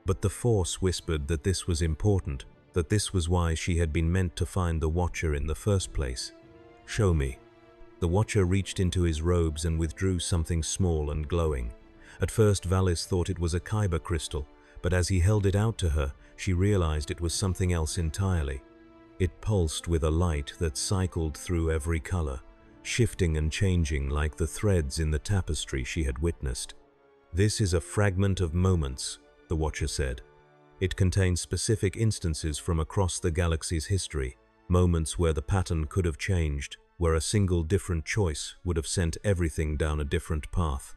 But the Force whispered that this was important, that this was why she had been meant to find the Watcher in the first place. "Show me." The Watcher reached into his robes and withdrew something small and glowing. At first Valis thought it was a kyber crystal, but as he held it out to her, she realized it was something else entirely. It pulsed with a light that cycled through every color, shifting and changing like the threads in the tapestry she had witnessed. "This is a fragment of moments," the Watcher said. "It contains specific instances from across the galaxy's history, moments where the pattern could have changed, where a single different choice would have sent everything down a different path.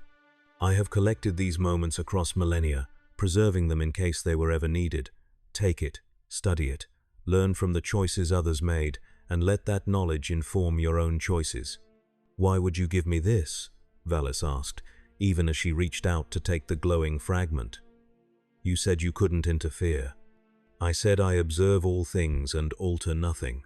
I have collected these moments across millennia, preserving them in case they were ever needed. Take it, study it, learn from the choices others made, and let that knowledge inform your own choices." "Why would you give me this?" Valis asked, even as she reached out to take the glowing fragment. "You said you couldn't interfere. I said I observe all things and alter nothing.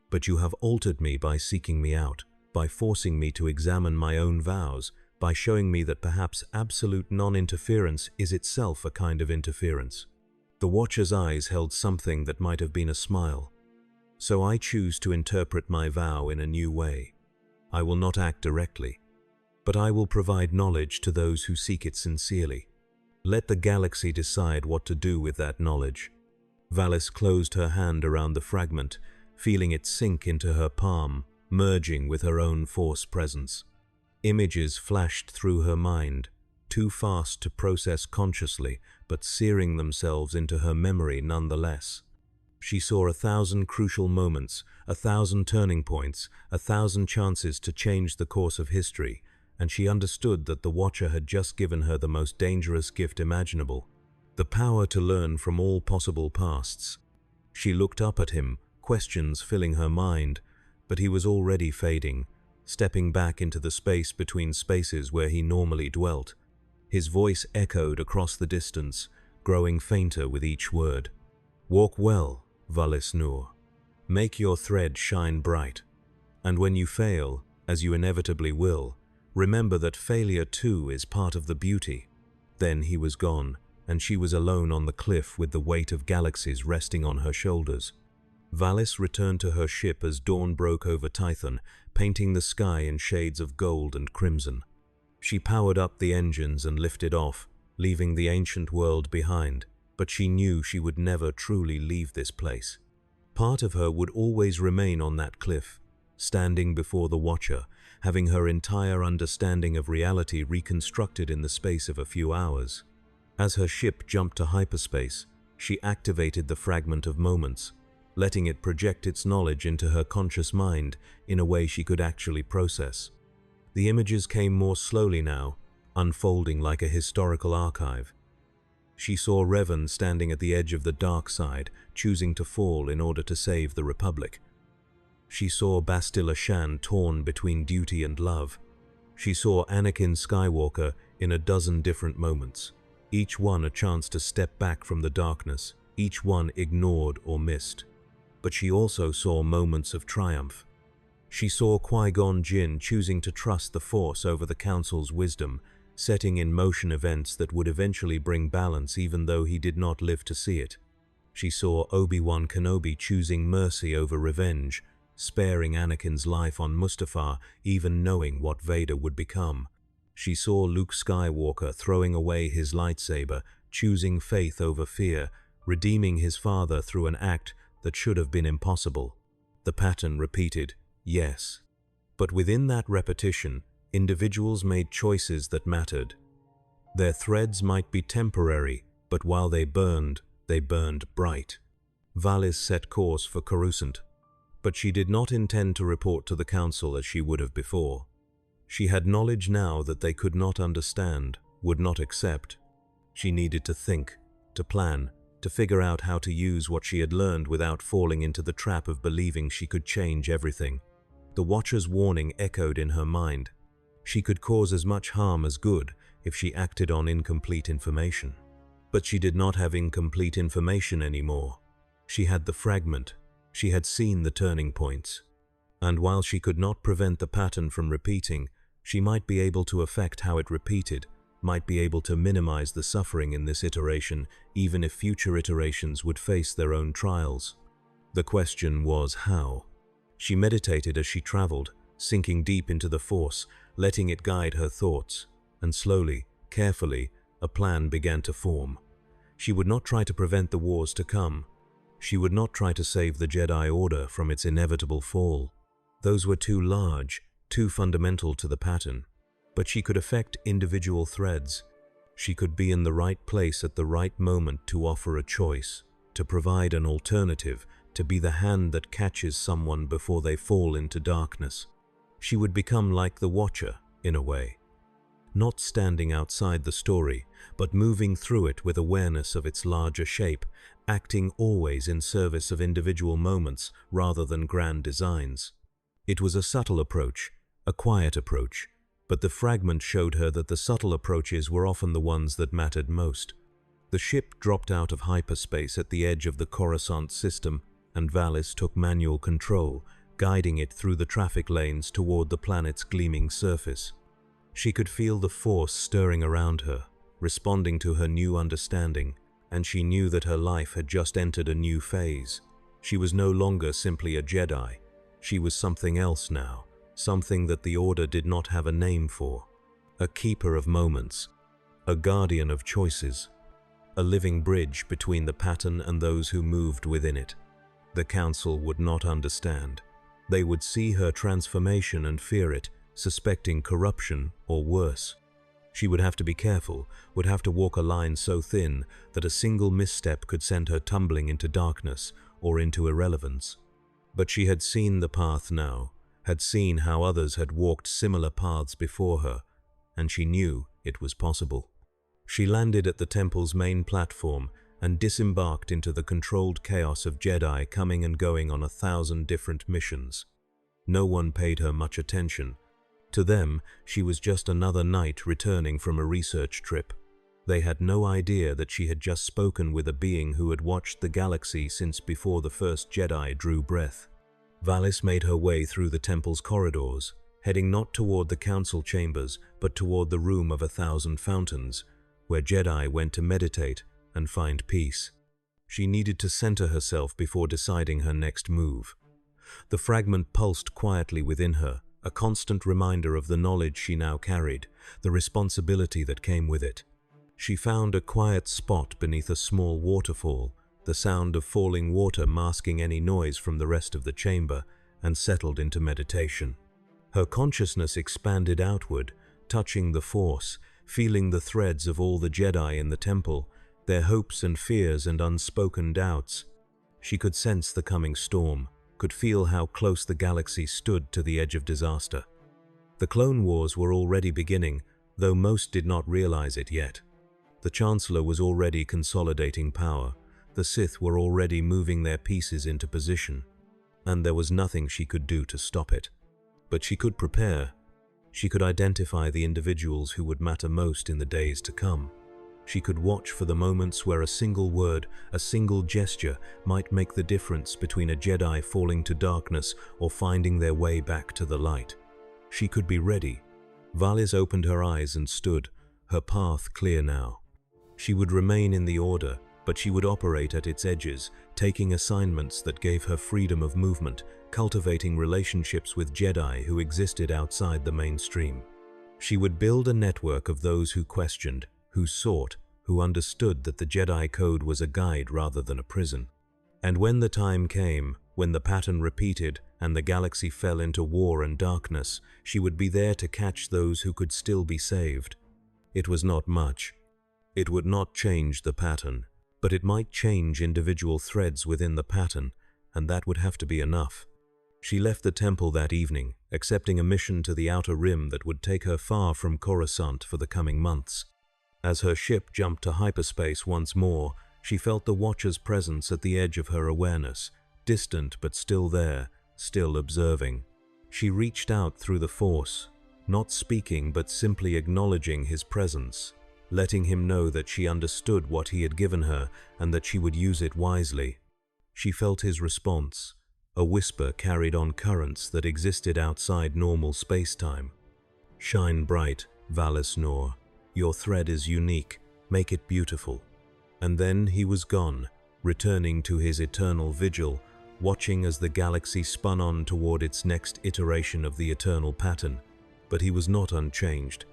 But you have altered me by seeking me out, by forcing me to examine my own vows, by showing me that perhaps absolute non-interference is itself a kind of interference." The Watcher's eyes held something that might have been a smile. "So I choose to interpret my vow in a new way. I will not act directly, but I will provide knowledge to those who seek it sincerely. Let the galaxy decide what to do with that knowledge." Valis closed her hand around the fragment, feeling it sink into her palm, merging with her own Force presence. Images flashed through her mind, too fast to process consciously, but searing themselves into her memory nonetheless. She saw 1,000 crucial moments, 1,000 turning points, 1,000 chances to change the course of history, and she understood that the Watcher had just given her the most dangerous gift imaginable, the power to learn from all possible pasts. She looked up at him, questions filling her mind, but he was already fading, stepping back into the space between spaces where he normally dwelt. His voice echoed across the distance, growing fainter with each word. "Walk well, Valis Nur. Make your thread shine bright. And when you fail, as you inevitably will, remember that failure too is part of the beauty." Then he was gone, and she was alone on the cliff with the weight of galaxies resting on her shoulders. Valis returned to her ship as dawn broke over Tython, painting the sky in shades of gold and crimson. She powered up the engines and lifted off, leaving the ancient world behind, but she knew she would never truly leave this place. Part of her would always remain on that cliff, standing before the Watcher, having her entire understanding of reality reconstructed in the space of a few hours. As her ship jumped to hyperspace, she activated the fragment of moments, letting it project its knowledge into her conscious mind in a way she could actually process. The images came more slowly now, unfolding like a historical archive. She saw Revan standing at the edge of the dark side, choosing to fall in order to save the Republic. She saw Bastila Shan torn between duty and love. She saw Anakin Skywalker in a dozen different moments, each one a chance to step back from the darkness, each one ignored or missed. But she also saw moments of triumph. She saw Qui-Gon Jinn choosing to trust the Force over the Council's wisdom, setting in motion events that would eventually bring balance even though he did not live to see it. She saw Obi-Wan Kenobi choosing mercy over revenge, sparing Anakin's life on Mustafar even knowing what Vader would become. She saw Luke Skywalker throwing away his lightsaber, choosing faith over fear, redeeming his father through an act that should have been impossible. The pattern repeated, yes. But within that repetition, individuals made choices that mattered. Their threads might be temporary, but while they burned bright. Valis set course for Coruscant, but she did not intend to report to the Council as she would have before. She had knowledge now that they could not understand, would not accept. She needed to think, to plan, to figure out how to use what she had learned without falling into the trap of believing she could change everything. The Watcher's warning echoed in her mind. She could cause as much harm as good if she acted on incomplete information. But she did not have incomplete information anymore. She had the fragment. She had seen the turning points. And while she could not prevent the pattern from repeating, she might be able to affect how it repeated, might be able to minimize the suffering in this iteration, even if future iterations would face their own trials. The question was how. She meditated as she traveled, sinking deep into the Force, letting it guide her thoughts, and slowly, carefully, a plan began to form. She would not try to prevent the wars to come. She would not try to save the Jedi Order from its inevitable fall. Those were too large, too fundamental to the pattern. But she could affect individual threads. She could be in the right place at the right moment to offer a choice, to provide an alternative, to be the hand that catches someone before they fall into darkness. She would become like the Watcher, in a way. Not standing outside the story, but moving through it with awareness of its larger shape, acting always in service of individual moments rather than grand designs. It was a subtle approach, a quiet approach, but the fragment showed her that the subtle approaches were often the ones that mattered most. The ship dropped out of hyperspace at the edge of the Coruscant system, and Valis took manual control, guiding it through the traffic lanes toward the planet's gleaming surface. She could feel the Force stirring around her, responding to her new understanding, and she knew that her life had just entered a new phase. She was no longer simply a Jedi. She was something else now, something that the Order did not have a name for. A keeper of moments, a guardian of choices, a living bridge between the pattern and those who moved within it. The Council would not understand. They would see her transformation and fear it, suspecting corruption or worse. She would have to be careful, would have to walk a line so thin that a single misstep could send her tumbling into darkness or into irrelevance. But she had seen the path now, had seen how others had walked similar paths before her, and she knew it was possible. She landed at the temple's main platform and disembarked into the controlled chaos of Jedi coming and going on 1,000 different missions. No one paid her much attention. To them, she was just another knight returning from a research trip. They had no idea that she had just spoken with a being who had watched the galaxy since before the first Jedi drew breath. Valis made her way through the temple's corridors, heading not toward the council chambers, but toward the room of 1,000 fountains, where Jedi went to meditate and find peace. She needed to center herself before deciding her next move. The fragment pulsed quietly within her, a constant reminder of the knowledge she now carried, the responsibility that came with it. She found a quiet spot beneath a small waterfall, the sound of falling water masking any noise from the rest of the chamber, and settled into meditation. Her consciousness expanded outward, touching the Force, feeling the threads of all the Jedi in the temple, their hopes and fears and unspoken doubts. She could sense the coming storm, could feel how close the galaxy stood to the edge of disaster. The Clone Wars were already beginning, though most did not realize it yet. The Chancellor was already consolidating power. The Sith were already moving their pieces into position, and there was nothing she could do to stop it. But she could prepare. She could identify the individuals who would matter most in the days to come. She could watch for the moments where a single word, a single gesture might make the difference between a Jedi falling to darkness or finding their way back to the light. She could be ready. Valis opened her eyes and stood, her path clear now. She would remain in the Order, but she would operate at its edges, taking assignments that gave her freedom of movement, cultivating relationships with Jedi who existed outside the mainstream. She would build a network of those who questioned, who sought, who understood that the Jedi Code was a guide rather than a prison. And when the time came, when the pattern repeated and the galaxy fell into war and darkness, she would be there to catch those who could still be saved. It was not much. It would not change the pattern, but it might change individual threads within the pattern, and that would have to be enough. She left the temple that evening, accepting a mission to the Outer Rim that would take her far from Coruscant for the coming months. As her ship jumped to hyperspace once more, She felt the Watcher's presence at the edge of her awareness, distant but still there, still observing. She reached out through the Force, not speaking but simply acknowledging his presence, letting him know that she understood what he had given her and that she would use it wisely. She felt his response, a whisper carried on currents that existed outside normal space-time. "Shine bright, Valis Nor. Your thread is unique. Make it beautiful." And then he was gone, returning to his eternal vigil, watching as the galaxy spun on toward its next iteration of the eternal pattern. But he was not unchanged.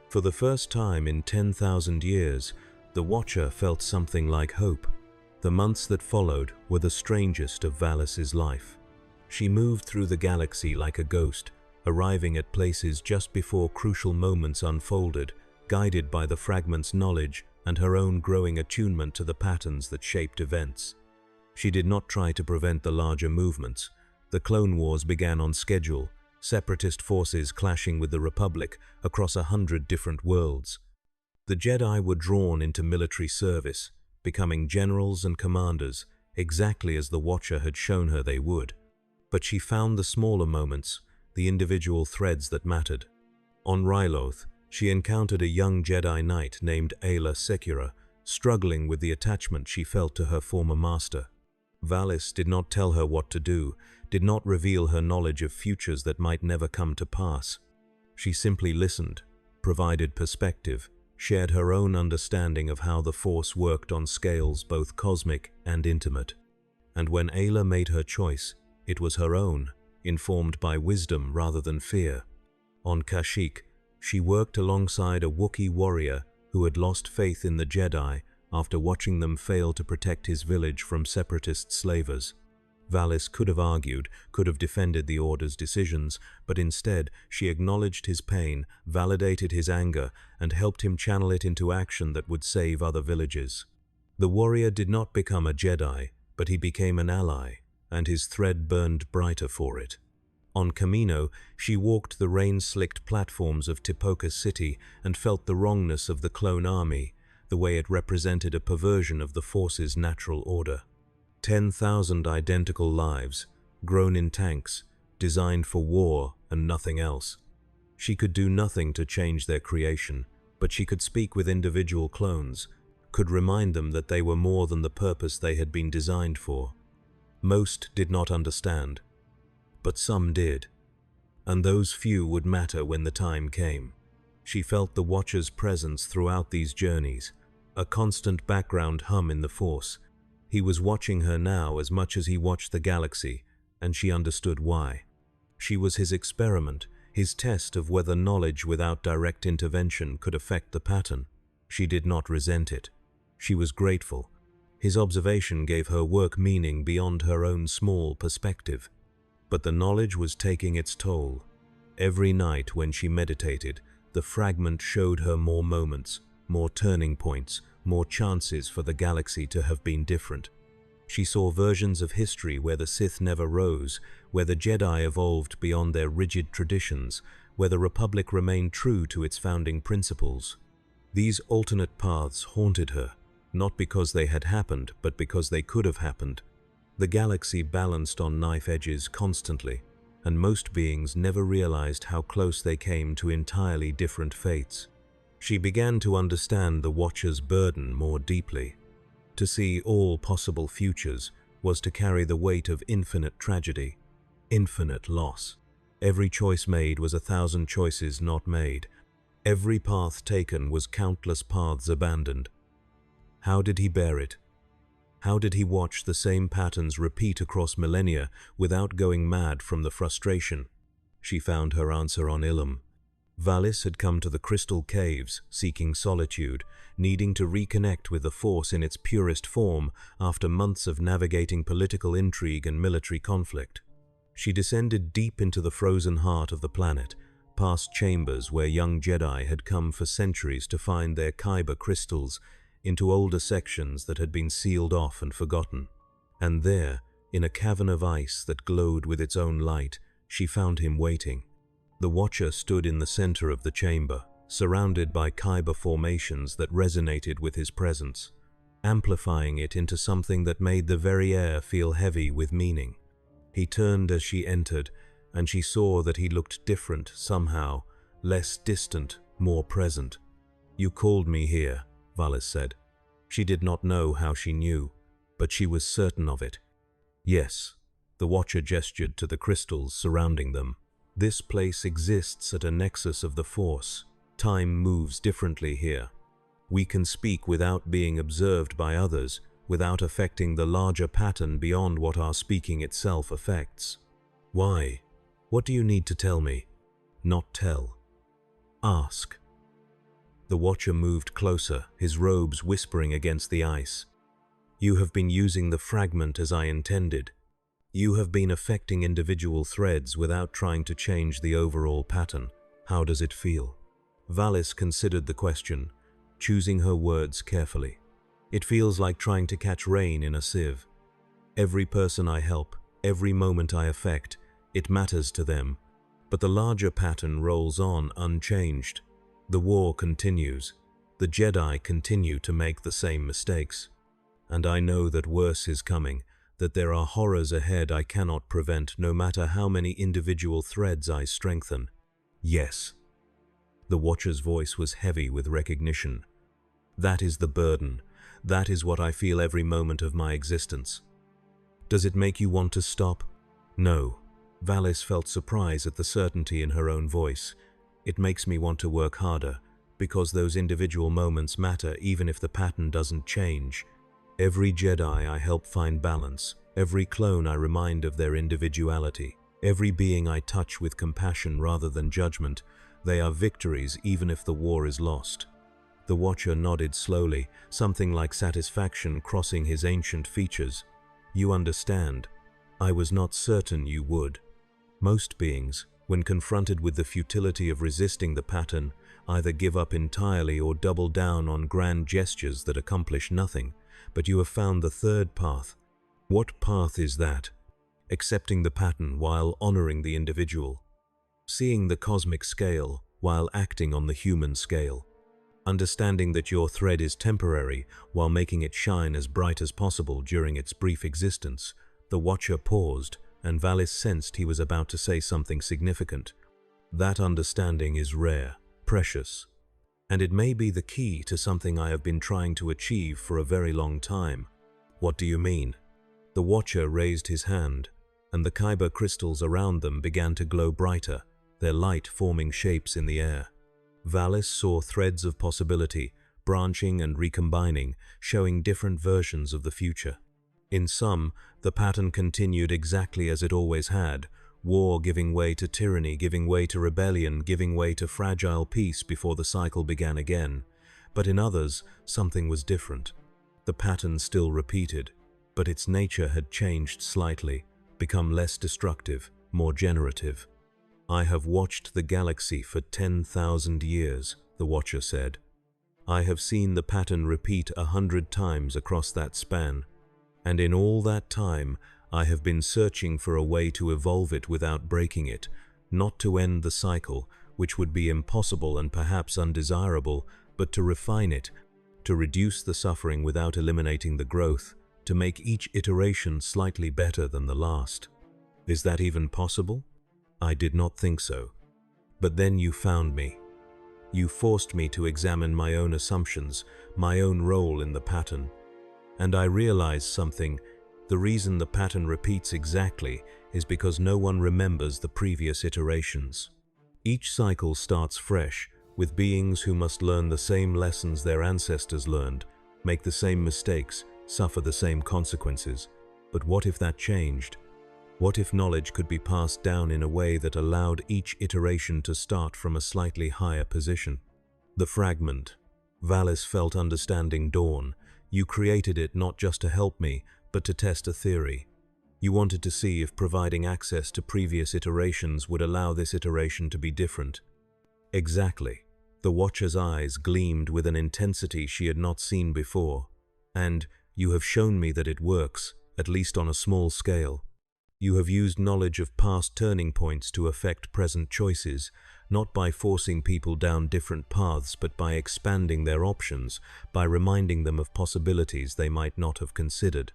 For the first time in 10,000 years, the Watcher felt something like hope. The months that followed were the strangest of Valis's life. She moved through the galaxy like a ghost, arriving at places just before crucial moments unfolded, guided by the fragment's knowledge and her own growing attunement to the patterns that shaped events. She did not try to prevent the larger movements. The Clone Wars began on schedule, separatist forces clashing with the Republic across 100 different worlds. The Jedi were drawn into military service, becoming generals and commanders, exactly as the Watcher had shown her they would. But she found the smaller moments, the individual threads that mattered. On Ryloth, she encountered a young Jedi Knight named Ayla Secura, struggling with the attachment she felt to her former master. Valis did not tell her what to do, did not reveal her knowledge of futures that might never come to pass. She simply listened, provided perspective, shared her own understanding of how the Force worked on scales both cosmic and intimate. And when Ayla made her choice, it was her own, informed by wisdom rather than fear. On Kashyyyk, she worked alongside a Wookiee warrior who had lost faith in the Jedi after watching them fail to protect his village from separatist slavers. Valis could have argued, could have defended the Order's decisions, but instead she acknowledged his pain, validated his anger, and helped him channel it into action that would save other villages. The warrior did not become a Jedi, but he became an ally, and his thread burned brighter for it. On Kamino, she walked the rain-slicked platforms of Tipoca City and felt the wrongness of the clone army, the way it represented a perversion of the Force's natural order. 10,000 identical lives, grown in tanks, designed for war and nothing else. She could do nothing to change their creation, but she could speak with individual clones, could remind them that they were more than the purpose they had been designed for. Most did not understand, but some did, and those few would matter when the time came. She felt the Watcher's presence throughout these journeys, a constant background hum in the Force. He was watching her now as much as he watched the galaxy, and she understood why. She was his experiment, his test of whether knowledge without direct intervention could affect the pattern. She did not resent it. She was grateful. His observation gave her work meaning beyond her own small perspective. But the knowledge was taking its toll. Every night when she meditated, the fragment showed her more moments, more turning points, more chances for the galaxy to have been different. She saw versions of history where the Sith never rose, where the Jedi evolved beyond their rigid traditions, where the Republic remained true to its founding principles. These alternate paths haunted her, not because they had happened, but because they could have happened. The galaxy balanced on knife edges constantly, and most beings never realized how close they came to entirely different fates. She began to understand the Watcher's burden more deeply. To see all possible futures was to carry the weight of infinite tragedy, infinite loss. Every choice made was 1,000 choices not made. Every path taken was countless paths abandoned. How did he bear it? How did he watch the same patterns repeat across millennia without going mad from the frustration? She found her answer on Ilum. Valis had come to the Crystal Caves, seeking solitude, needing to reconnect with the Force in its purest form after months of navigating political intrigue and military conflict. She descended deep into the frozen heart of the planet, past chambers where young Jedi had come for centuries to find their Kyber crystals, into older sections that had been sealed off and forgotten. And there, in a cavern of ice that glowed with its own light, she found him waiting. The Watcher stood in the center of the chamber, surrounded by Kyber formations that resonated with his presence. amplifying it into something that made the very air feel heavy with meaning. He turned as she entered, and she saw that he looked different somehow, less distant, more present. "You called me here," Valis said. She did not know how she knew, but she was certain of it. "Yes," the Watcher gestured to the crystals surrounding them. "This place exists at a nexus of the Force. Time moves differently here. We can speak without being observed by others, without affecting the larger pattern beyond what our speaking itself affects." "Why? What do you need to tell me?" "Not tell. Ask." The Watcher moved closer, his robes whispering against the ice. "You have been using the fragment as I intended. You have been affecting individual threads without trying to change the overall pattern. How does it feel?" Valis considered the question, choosing her words carefully. "It feels like trying to catch rain in a sieve. Every person I help, every moment I affect, it matters to them, but the larger pattern rolls on unchanged. The war continues. The Jedi continue to make the same mistakes. And I know that worse is coming, that there are horrors ahead I cannot prevent no matter how many individual threads I strengthen." "Yes." The Watcher's voice was heavy with recognition. "That is the burden. That is what I feel every moment of my existence." "Does it make you want to stop?" "No." Valis felt surprise at the certainty in her own voice. "It makes me want to work harder, because those individual moments matter even if the pattern doesn't change. Every Jedi I help find balance, every clone I remind of their individuality, every being I touch with compassion rather than judgment, they are victories even if the war is lost." The Watcher nodded slowly, something like satisfaction crossing his ancient features. "You understand. I was not certain you would. Most beings, when confronted with the futility of resisting the pattern, either give up entirely or double down on grand gestures that accomplish nothing, but you have found the third path. What path is that? Accepting the pattern while honoring the individual. Seeing the cosmic scale while acting on the human scale. Understanding that your thread is temporary while making it shine as bright as possible during its brief existence." The Watcher paused, and Valis sensed he was about to say something significant. "That understanding is rare, precious, and it may be the key to something I have been trying to achieve for a very long time." "What do you mean?" The Watcher raised his hand, and the Kyber crystals around them began to glow brighter, their light forming shapes in the air. Valis saw threads of possibility, branching and recombining, showing different versions of the future. In some, the pattern continued exactly as it always had, war giving way to tyranny, giving way to rebellion, giving way to fragile peace before the cycle began again. But in others, something was different. The pattern still repeated, but its nature had changed slightly, become less destructive, more generative. "I have watched the galaxy for 10,000 years, the Watcher said. "I have seen the pattern repeat 100 times across that span. And in all that time, I have been searching for a way to evolve it without breaking it, not to end the cycle, which would be impossible and perhaps undesirable, but to refine it, to reduce the suffering without eliminating the growth, to make each iteration slightly better than the last. Is that even possible? I did not think so. But then you found me. You forced me to examine my own assumptions, my own role in the pattern. And I realized something. The reason the pattern repeats exactly is because no one remembers the previous iterations. Each cycle starts fresh, with beings who must learn the same lessons their ancestors learned, make the same mistakes, suffer the same consequences. But what if that changed? What if knowledge could be passed down in a way that allowed each iteration to start from a slightly higher position? The fragment. Valis felt understanding dawn. You created it not just to help me, but to test a theory. You wanted to see if providing access to previous iterations would allow this iteration to be different. Exactly. The Watcher's eyes gleamed with an intensity she had not seen before. And you have shown me that it works, at least on a small scale. You have used knowledge of past turning points to affect present choices, not by forcing people down different paths, but by expanding their options, by reminding them of possibilities they might not have considered.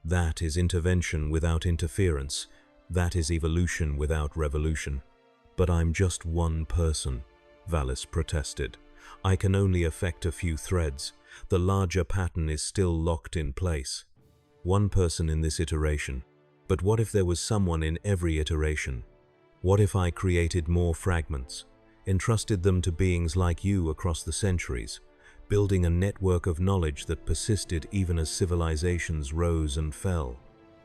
That is intervention without interference. That is evolution without revolution. But I'm just one person, Valis protested. I can only affect a few threads. The larger pattern is still locked in place. One person in this iteration. But what if there was someone in every iteration? What if I created more fragments, entrusted them to beings like you across the centuries, building a network of knowledge that persisted even as civilizations rose and fell?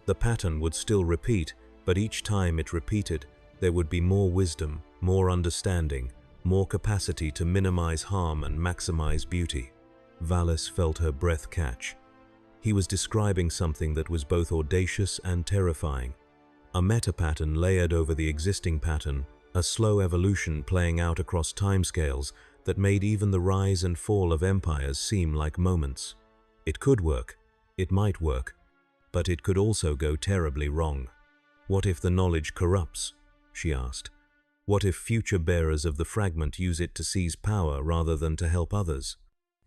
The pattern would still repeat, but each time it repeated, there would be more wisdom, more understanding, more capacity to minimize harm and maximize beauty. Valis felt her breath catch. He was describing something that was both audacious and terrifying. A meta-pattern layered over the existing pattern, a slow evolution playing out across timescales that made even the rise and fall of empires seem like moments. It could work, it might work, but it could also go terribly wrong. What if the knowledge corrupts? She asked. What if future bearers of the fragment use it to seize power rather than to help others?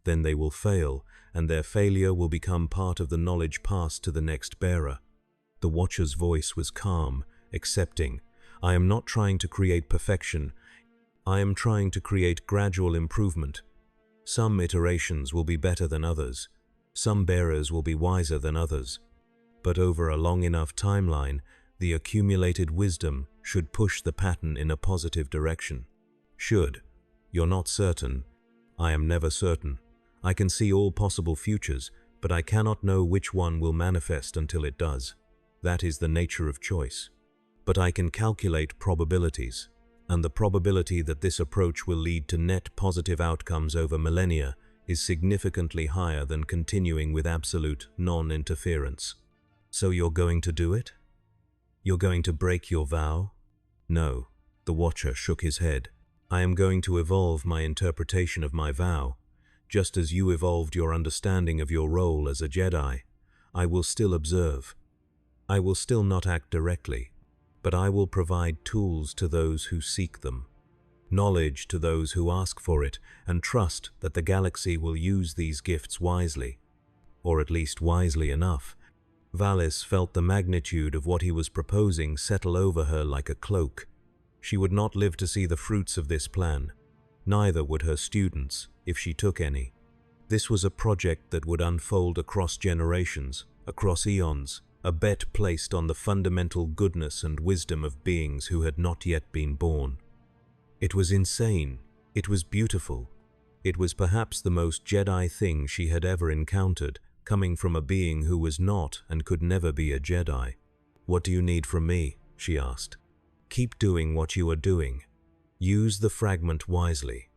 Then they will fail, and their failure will become part of the knowledge passed to the next bearer. The Watcher's voice was calm, accepting. I am not trying to create perfection. I am trying to create gradual improvement. Some iterations will be better than others. Some bearers will be wiser than others. But over a long enough timeline, the accumulated wisdom should push the pattern in a positive direction. Should. You're not certain. I am never certain. I can see all possible futures, but I cannot know which one will manifest until it does. That is the nature of choice. But I can calculate probabilities, and the probability that this approach will lead to net positive outcomes over millennia is significantly higher than continuing with absolute non-interference. So you're going to do it? You're going to break your vow? No, the Watcher shook his head. I am going to evolve my interpretation of my vow. Just as you evolved your understanding of your role as a Jedi, I will still observe. I will still not act directly, but I will provide tools to those who seek them, knowledge to those who ask for it, and trust that the galaxy will use these gifts wisely, or at least wisely enough. Valis felt the magnitude of what he was proposing settle over her like a cloak. She would not live to see the fruits of this plan. Neither would her students, if she took any. This was a project that would unfold across generations, across eons, a bet placed on the fundamental goodness and wisdom of beings who had not yet been born. It was insane. It was beautiful. It was perhaps the most Jedi thing she had ever encountered, coming from a being who was not and could never be a Jedi. What do you need from me? She asked. Keep doing what you are doing. Use the fragment wisely.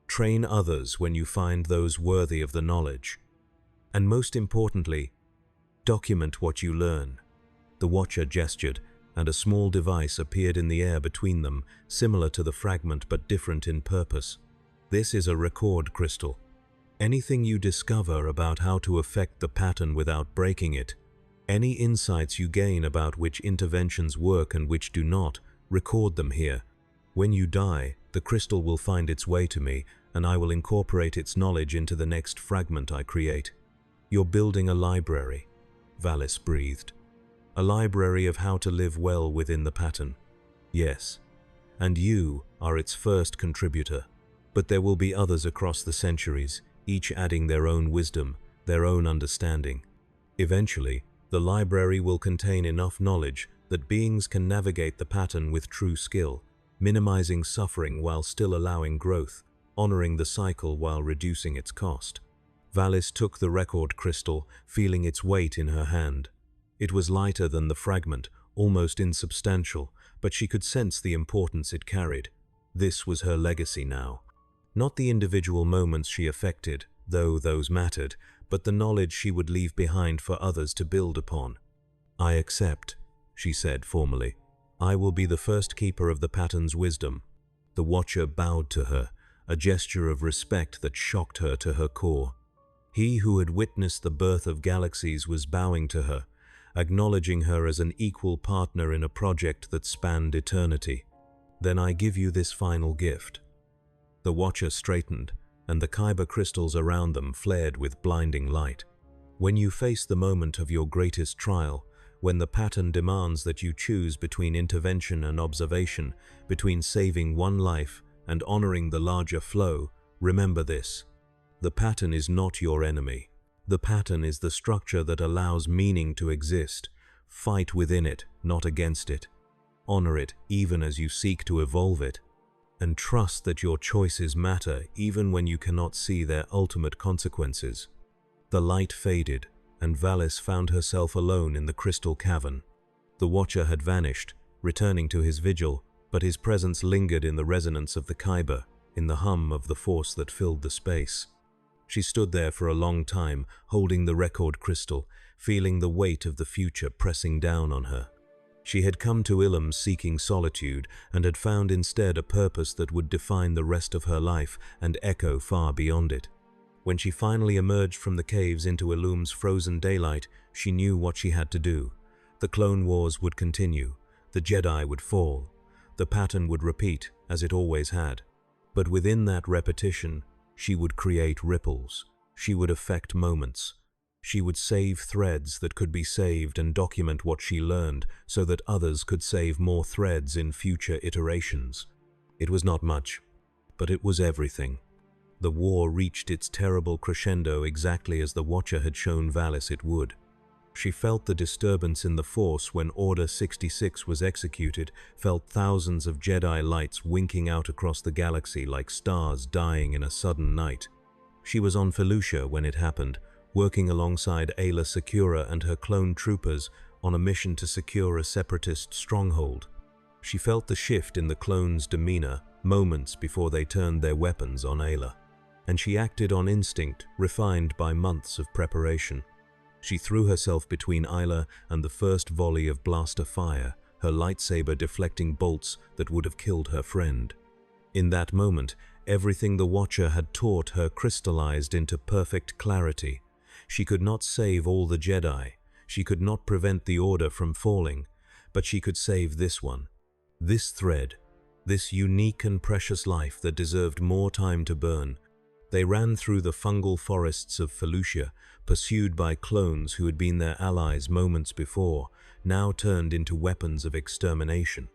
Train others when you find those worthy of the knowledge. And most importantly, document what you learn. The Watcher gestured, and a small device appeared in the air between them, similar to the fragment but different in purpose. This is a record crystal. Anything you discover about how to affect the pattern without breaking it, any insights you gain about which interventions work and which do not, record them here. When you die, the crystal will find its way to me, and I will incorporate its knowledge into the next fragment I create. You're building a library, Valis breathed. A library of how to live well within the pattern. Yes, and you are its first contributor. But there will be others across the centuries, each adding their own wisdom, their own understanding. Eventually, the library will contain enough knowledge that beings can navigate the pattern with true skill, minimizing suffering while still allowing growth, honoring the cycle while reducing its cost. Valis took the record crystal, feeling its weight in her hand. It was lighter than the fragment, almost insubstantial, but she could sense the importance it carried. This was her legacy now. Not the individual moments she affected, though those mattered, but the knowledge she would leave behind for others to build upon. I accept, she said formally. I will be the first keeper of the pattern's wisdom. The Watcher bowed to her, a gesture of respect that shocked her to her core. He who had witnessed the birth of galaxies was bowing to her, acknowledging her as an equal partner in a project that spanned eternity. Then I give you this final gift." The Watcher straightened, and the kyber crystals around them flared with blinding light. "When you face the moment of your greatest trial, when the pattern demands that you choose between intervention and observation, between saving one life and honoring the larger flow, remember this: the pattern is not your enemy. The pattern is the structure that allows meaning to exist. Fight within it, not against it. Honor it even as you seek to evolve it. And trust that your choices matter even when you cannot see their ultimate consequences." The light faded, and Valis found herself alone in the crystal cavern. The Watcher had vanished, returning to his vigil, but his presence lingered in the resonance of the kyber, in the hum of the force that filled the space. She stood there for a long time, holding the record crystal, feeling the weight of the future pressing down on her. She had come to Ilum seeking solitude, and had found instead a purpose that would define the rest of her life and echo far beyond it. When she finally emerged from the caves into Ilum's frozen daylight, she knew what she had to do. The Clone Wars would continue. The Jedi would fall. The pattern would repeat, as it always had. But within that repetition, she would create ripples. She would affect moments. She would save threads that could be saved and document what she learned so that others could save more threads in future iterations. It was not much, but it was everything. The war reached its terrible crescendo exactly as the Watcher had shown Valis it would. She felt the disturbance in the Force when Order 66 was executed, felt thousands of Jedi lights winking out across the galaxy like stars dying in a sudden night. She was on Felucia when it happened, working alongside Aayla Secura and her clone troopers on a mission to secure a separatist stronghold. She felt the shift in the clones' demeanor moments before they turned their weapons on Aayla, and she acted on instinct, refined by months of preparation. She threw herself between Aayla and the first volley of blaster fire, her lightsaber deflecting bolts that would have killed her friend. In that moment, everything the Watcher had taught her crystallized into perfect clarity. She could not save all the Jedi. She could not prevent the Order from falling, but she could save this one. This thread, this unique and precious life that deserved more time to burn. They ran through the fungal forests of Felucia, pursued by clones who had been their allies moments before, now turned into weapons of extermination.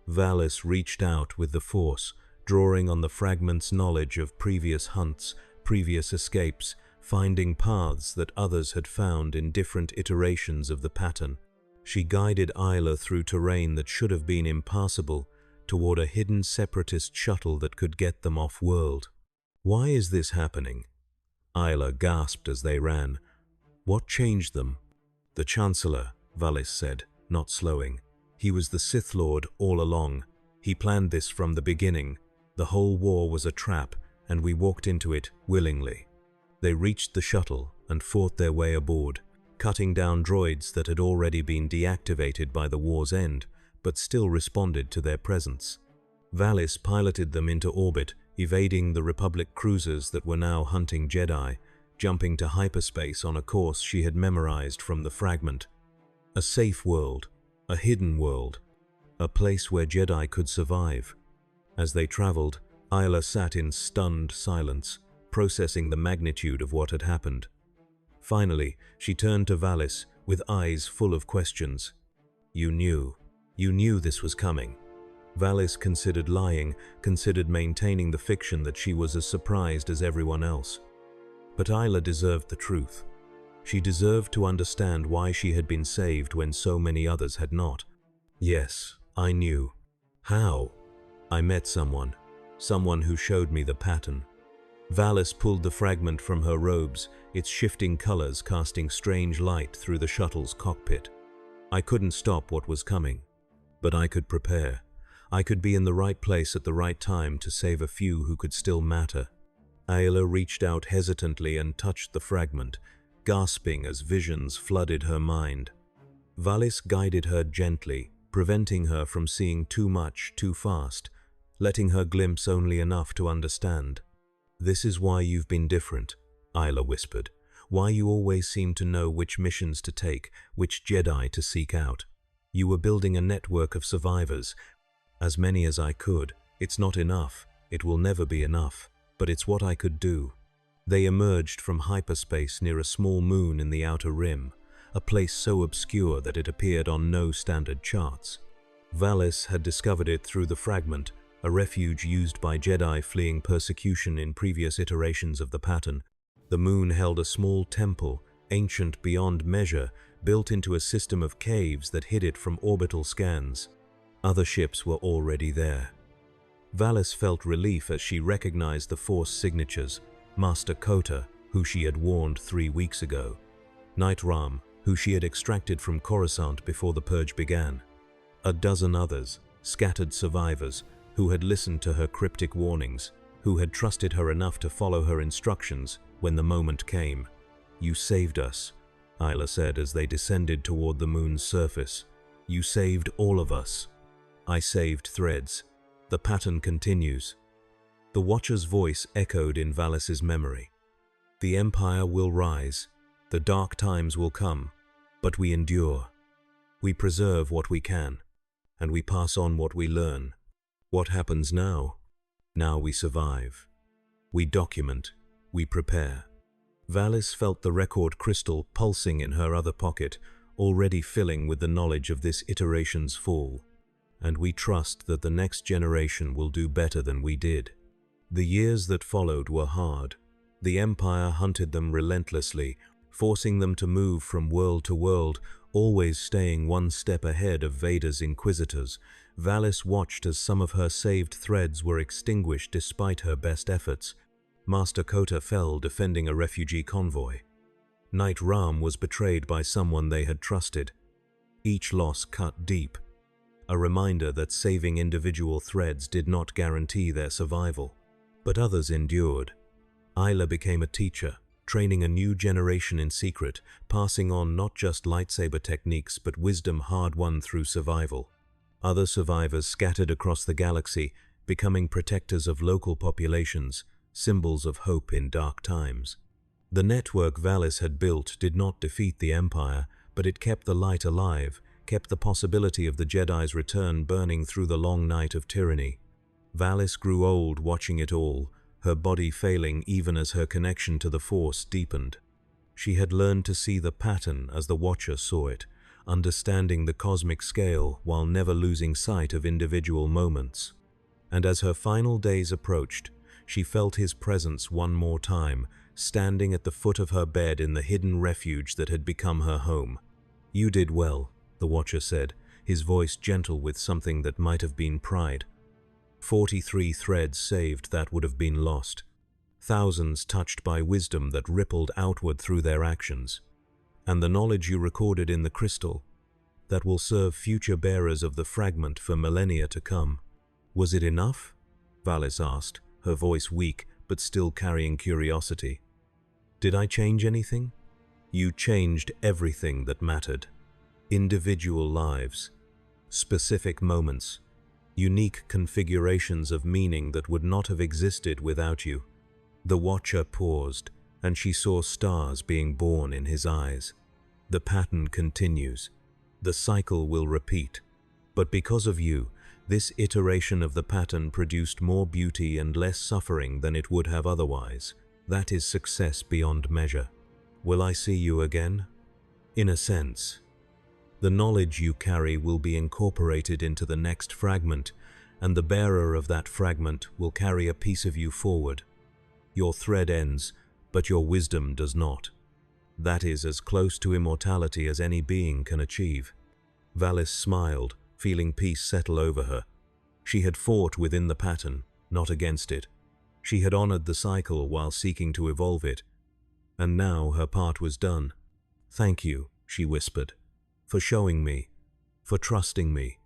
Valis reached out with the Force, drawing on the fragment's knowledge of previous hunts, previous escapes, finding paths that others had found in different iterations of the pattern. She guided Aayla through terrain that should have been impassable, toward a hidden separatist shuttle that could get them off-world. "Why is this happening?" Aayla gasped as they ran. "What changed them?" "The Chancellor," Valis said, not slowing. "He was the Sith Lord all along. He planned this from the beginning. The whole war was a trap, and we walked into it willingly." They reached the shuttle and fought their way aboard, cutting down droids that had already been deactivated by the war's end, but still responded to their presence. Valis piloted them into orbit, evading the Republic cruisers that were now hunting Jedi, jumping to hyperspace on a course she had memorized from the fragment. A safe world, a hidden world, a place where Jedi could survive. As they traveled, Aayla sat in stunned silence, processing the magnitude of what had happened. Finally, she turned to Valis with eyes full of questions. You knew this was coming." Valis considered lying, considered maintaining the fiction that she was as surprised as everyone else. But Aayla deserved the truth. She deserved to understand why she had been saved when so many others had not. "Yes, I knew." "How?" "I met someone who showed me the pattern." Valis pulled the fragment from her robes, its shifting colors casting strange light through the shuttle's cockpit. "I couldn't stop what was coming, but I could prepare. I could be in the right place at the right time to save a few who could still matter." Aayla reached out hesitantly and touched the fragment, gasping as visions flooded her mind. Valis guided her gently, preventing her from seeing too much too fast, letting her glimpse only enough to understand. "This is why you've been different," Aayla whispered. "Why you always seem to know which missions to take, which Jedi to seek out. You were building a network of survivors, As many as I could. It's not enough. It will never be enough. But it's what I could do. They emerged from hyperspace near a small moon in the outer rim, a place so obscure that it appeared on no standard charts. Valis had discovered it through the fragment, a refuge used by Jedi fleeing persecution in previous iterations of the pattern. The moon held a small temple, ancient beyond measure, built into a system of caves that hid it from orbital scans. Other ships were already there. Valis felt relief as she recognized the Force signatures: Master Kota, who she had warned 3 weeks ago; Knight Ram, who she had extracted from Coruscant before the purge began; a dozen others, scattered survivors, who had listened to her cryptic warnings, who had trusted her enough to follow her instructions when the moment came. "You saved us," Isla said as they descended toward the moon's surface. "You saved all of us." "I saved threads." The pattern continues. The Watcher's voice echoed in Valis's memory. "The Empire will rise. The dark times will come. But we endure. We preserve what we can. And we pass on what we learn. What happens now? Now we survive. We document. We prepare." Valis felt the record crystal pulsing in her other pocket, already filling with the knowledge of this iteration's fall. "And we trust that the next generation will do better than we did." The years that followed were hard. The Empire hunted them relentlessly, forcing them to move from world to world, always staying one step ahead of Vader's Inquisitors. Valis watched as some of her saved threads were extinguished despite her best efforts. Master Kota fell defending a refugee convoy. Knight Ram was betrayed by someone they had trusted. Each loss cut deep, a reminder that saving individual threads did not guarantee their survival. But others endured. Isla became a teacher, training a new generation in secret, passing on not just lightsaber techniques but wisdom hard-won through survival. Other survivors scattered across the galaxy, becoming protectors of local populations, symbols of hope in dark times. The network Valis had built did not defeat the Empire, but it kept the light alive, kept the possibility of the Jedi's return burning through the long night of tyranny. Valis grew old watching it all, her body failing even as her connection to the Force deepened. She had learned to see the pattern as the Watcher saw it, understanding the cosmic scale while never losing sight of individual moments. And as her final days approached, she felt his presence one more time, standing at the foot of her bed in the hidden refuge that had become her home. "You did well," the Watcher said, his voice gentle with something that might have been pride. 43 threads saved that would have been lost. Thousands touched by wisdom that rippled outward through their actions. And the knowledge you recorded in the crystal, that will serve future bearers of the fragment for millennia to come. Was it enough? Valis asked, her voice weak but still carrying curiosity. Did I change anything? You changed everything that mattered. Individual lives, specific moments, unique configurations of meaning that would not have existed without you. The Watcher paused, and she saw stars being born in his eyes. The pattern continues. The cycle will repeat. But because of you, this iteration of the pattern produced more beauty and less suffering than it would have otherwise. That is success beyond measure. Will I see you again? In a sense. The knowledge you carry will be incorporated into the next fragment, and the bearer of that fragment will carry a piece of you forward. Your thread ends, but your wisdom does not. That is as close to immortality as any being can achieve. Valis smiled, feeling peace settle over her. She had fought within the pattern, not against it. She had honored the cycle while seeking to evolve it. And now her part was done. "Thank you," she whispered, "for showing me, for trusting me."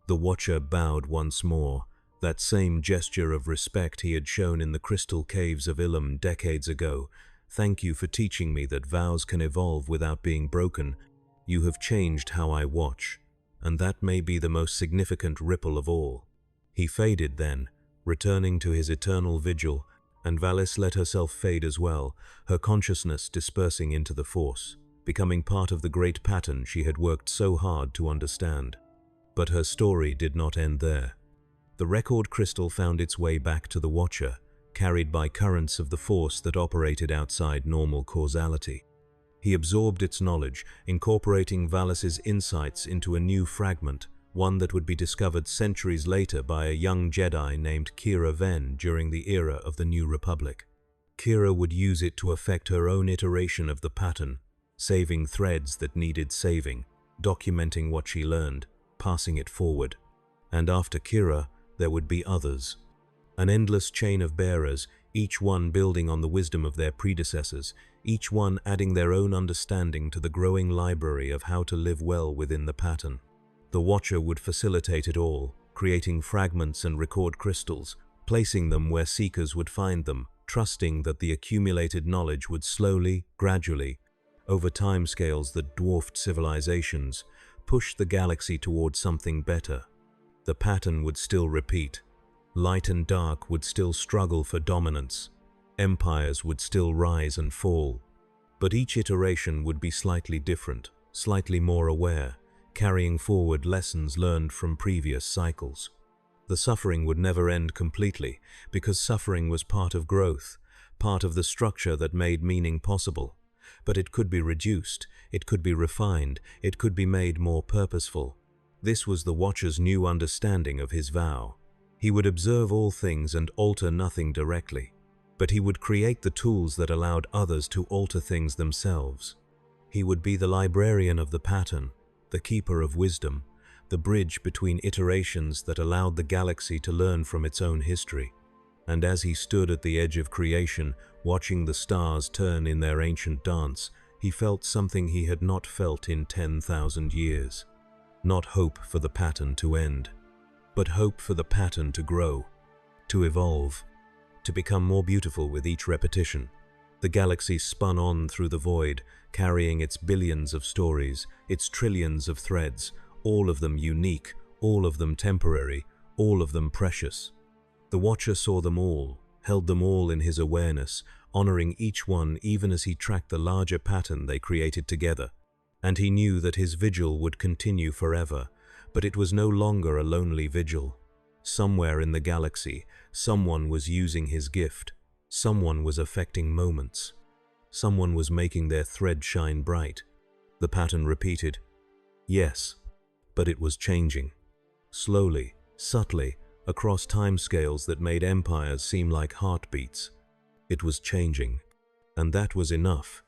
The Watcher bowed once more, that same gesture of respect he had shown in the crystal caves of Ilum decades ago. "Thank you for teaching me that vows can evolve without being broken. You have changed how I watch, and that may be the most significant ripple of all." He faded then, returning to his eternal vigil, and Valis let herself fade as well, her consciousness dispersing into the Force, becoming part of the great pattern she had worked so hard to understand. But her story did not end there. The record crystal found its way back to the Watcher, carried by currents of the Force that operated outside normal causality. He absorbed its knowledge, incorporating Valis's insights into a new fragment, one that would be discovered centuries later by a young Jedi named Kira Ven during the era of the New Republic. Kira would use it to affect her own iteration of the pattern, saving threads that needed saving, documenting what she learned, passing it forward. And after Kira, there would be others. An endless chain of bearers, each one building on the wisdom of their predecessors, each one adding their own understanding to the growing library of how to live well within the pattern. The Watcher would facilitate it all, creating fragments and record crystals, placing them where seekers would find them, trusting that the accumulated knowledge would slowly, gradually, over timescales that dwarfed civilizations, push the galaxy toward something better. The pattern would still repeat. Light and dark would still struggle for dominance. Empires would still rise and fall. But each iteration would be slightly different, slightly more aware, carrying forward lessons learned from previous cycles. The suffering would never end completely, because suffering was part of growth, part of the structure that made meaning possible. But it could be reduced, it could be refined, it could be made more purposeful. This was the Watcher's new understanding of his vow. He would observe all things and alter nothing directly, but he would create the tools that allowed others to alter things themselves. He would be the librarian of the pattern, the keeper of wisdom, the bridge between iterations that allowed the galaxy to learn from its own history. And as he stood at the edge of creation, watching the stars turn in their ancient dance, he felt something he had not felt in 10,000 years. Not hope for the pattern to end, but hope for the pattern to grow, to evolve, to become more beautiful with each repetition. The galaxy spun on through the void, carrying its billions of stories, its trillions of threads, all of them unique, all of them temporary, all of them precious. The Watcher saw them all, held them all in his awareness, honoring each one even as he tracked the larger pattern they created together. And he knew that his vigil would continue forever, but it was no longer a lonely vigil. Somewhere in the galaxy, someone was using his gift. Someone was affecting moments. Someone was making their thread shine bright. The pattern repeated, yes, but it was changing. Slowly, subtly, across timescales that made empires seem like heartbeats. It was changing, and that was enough.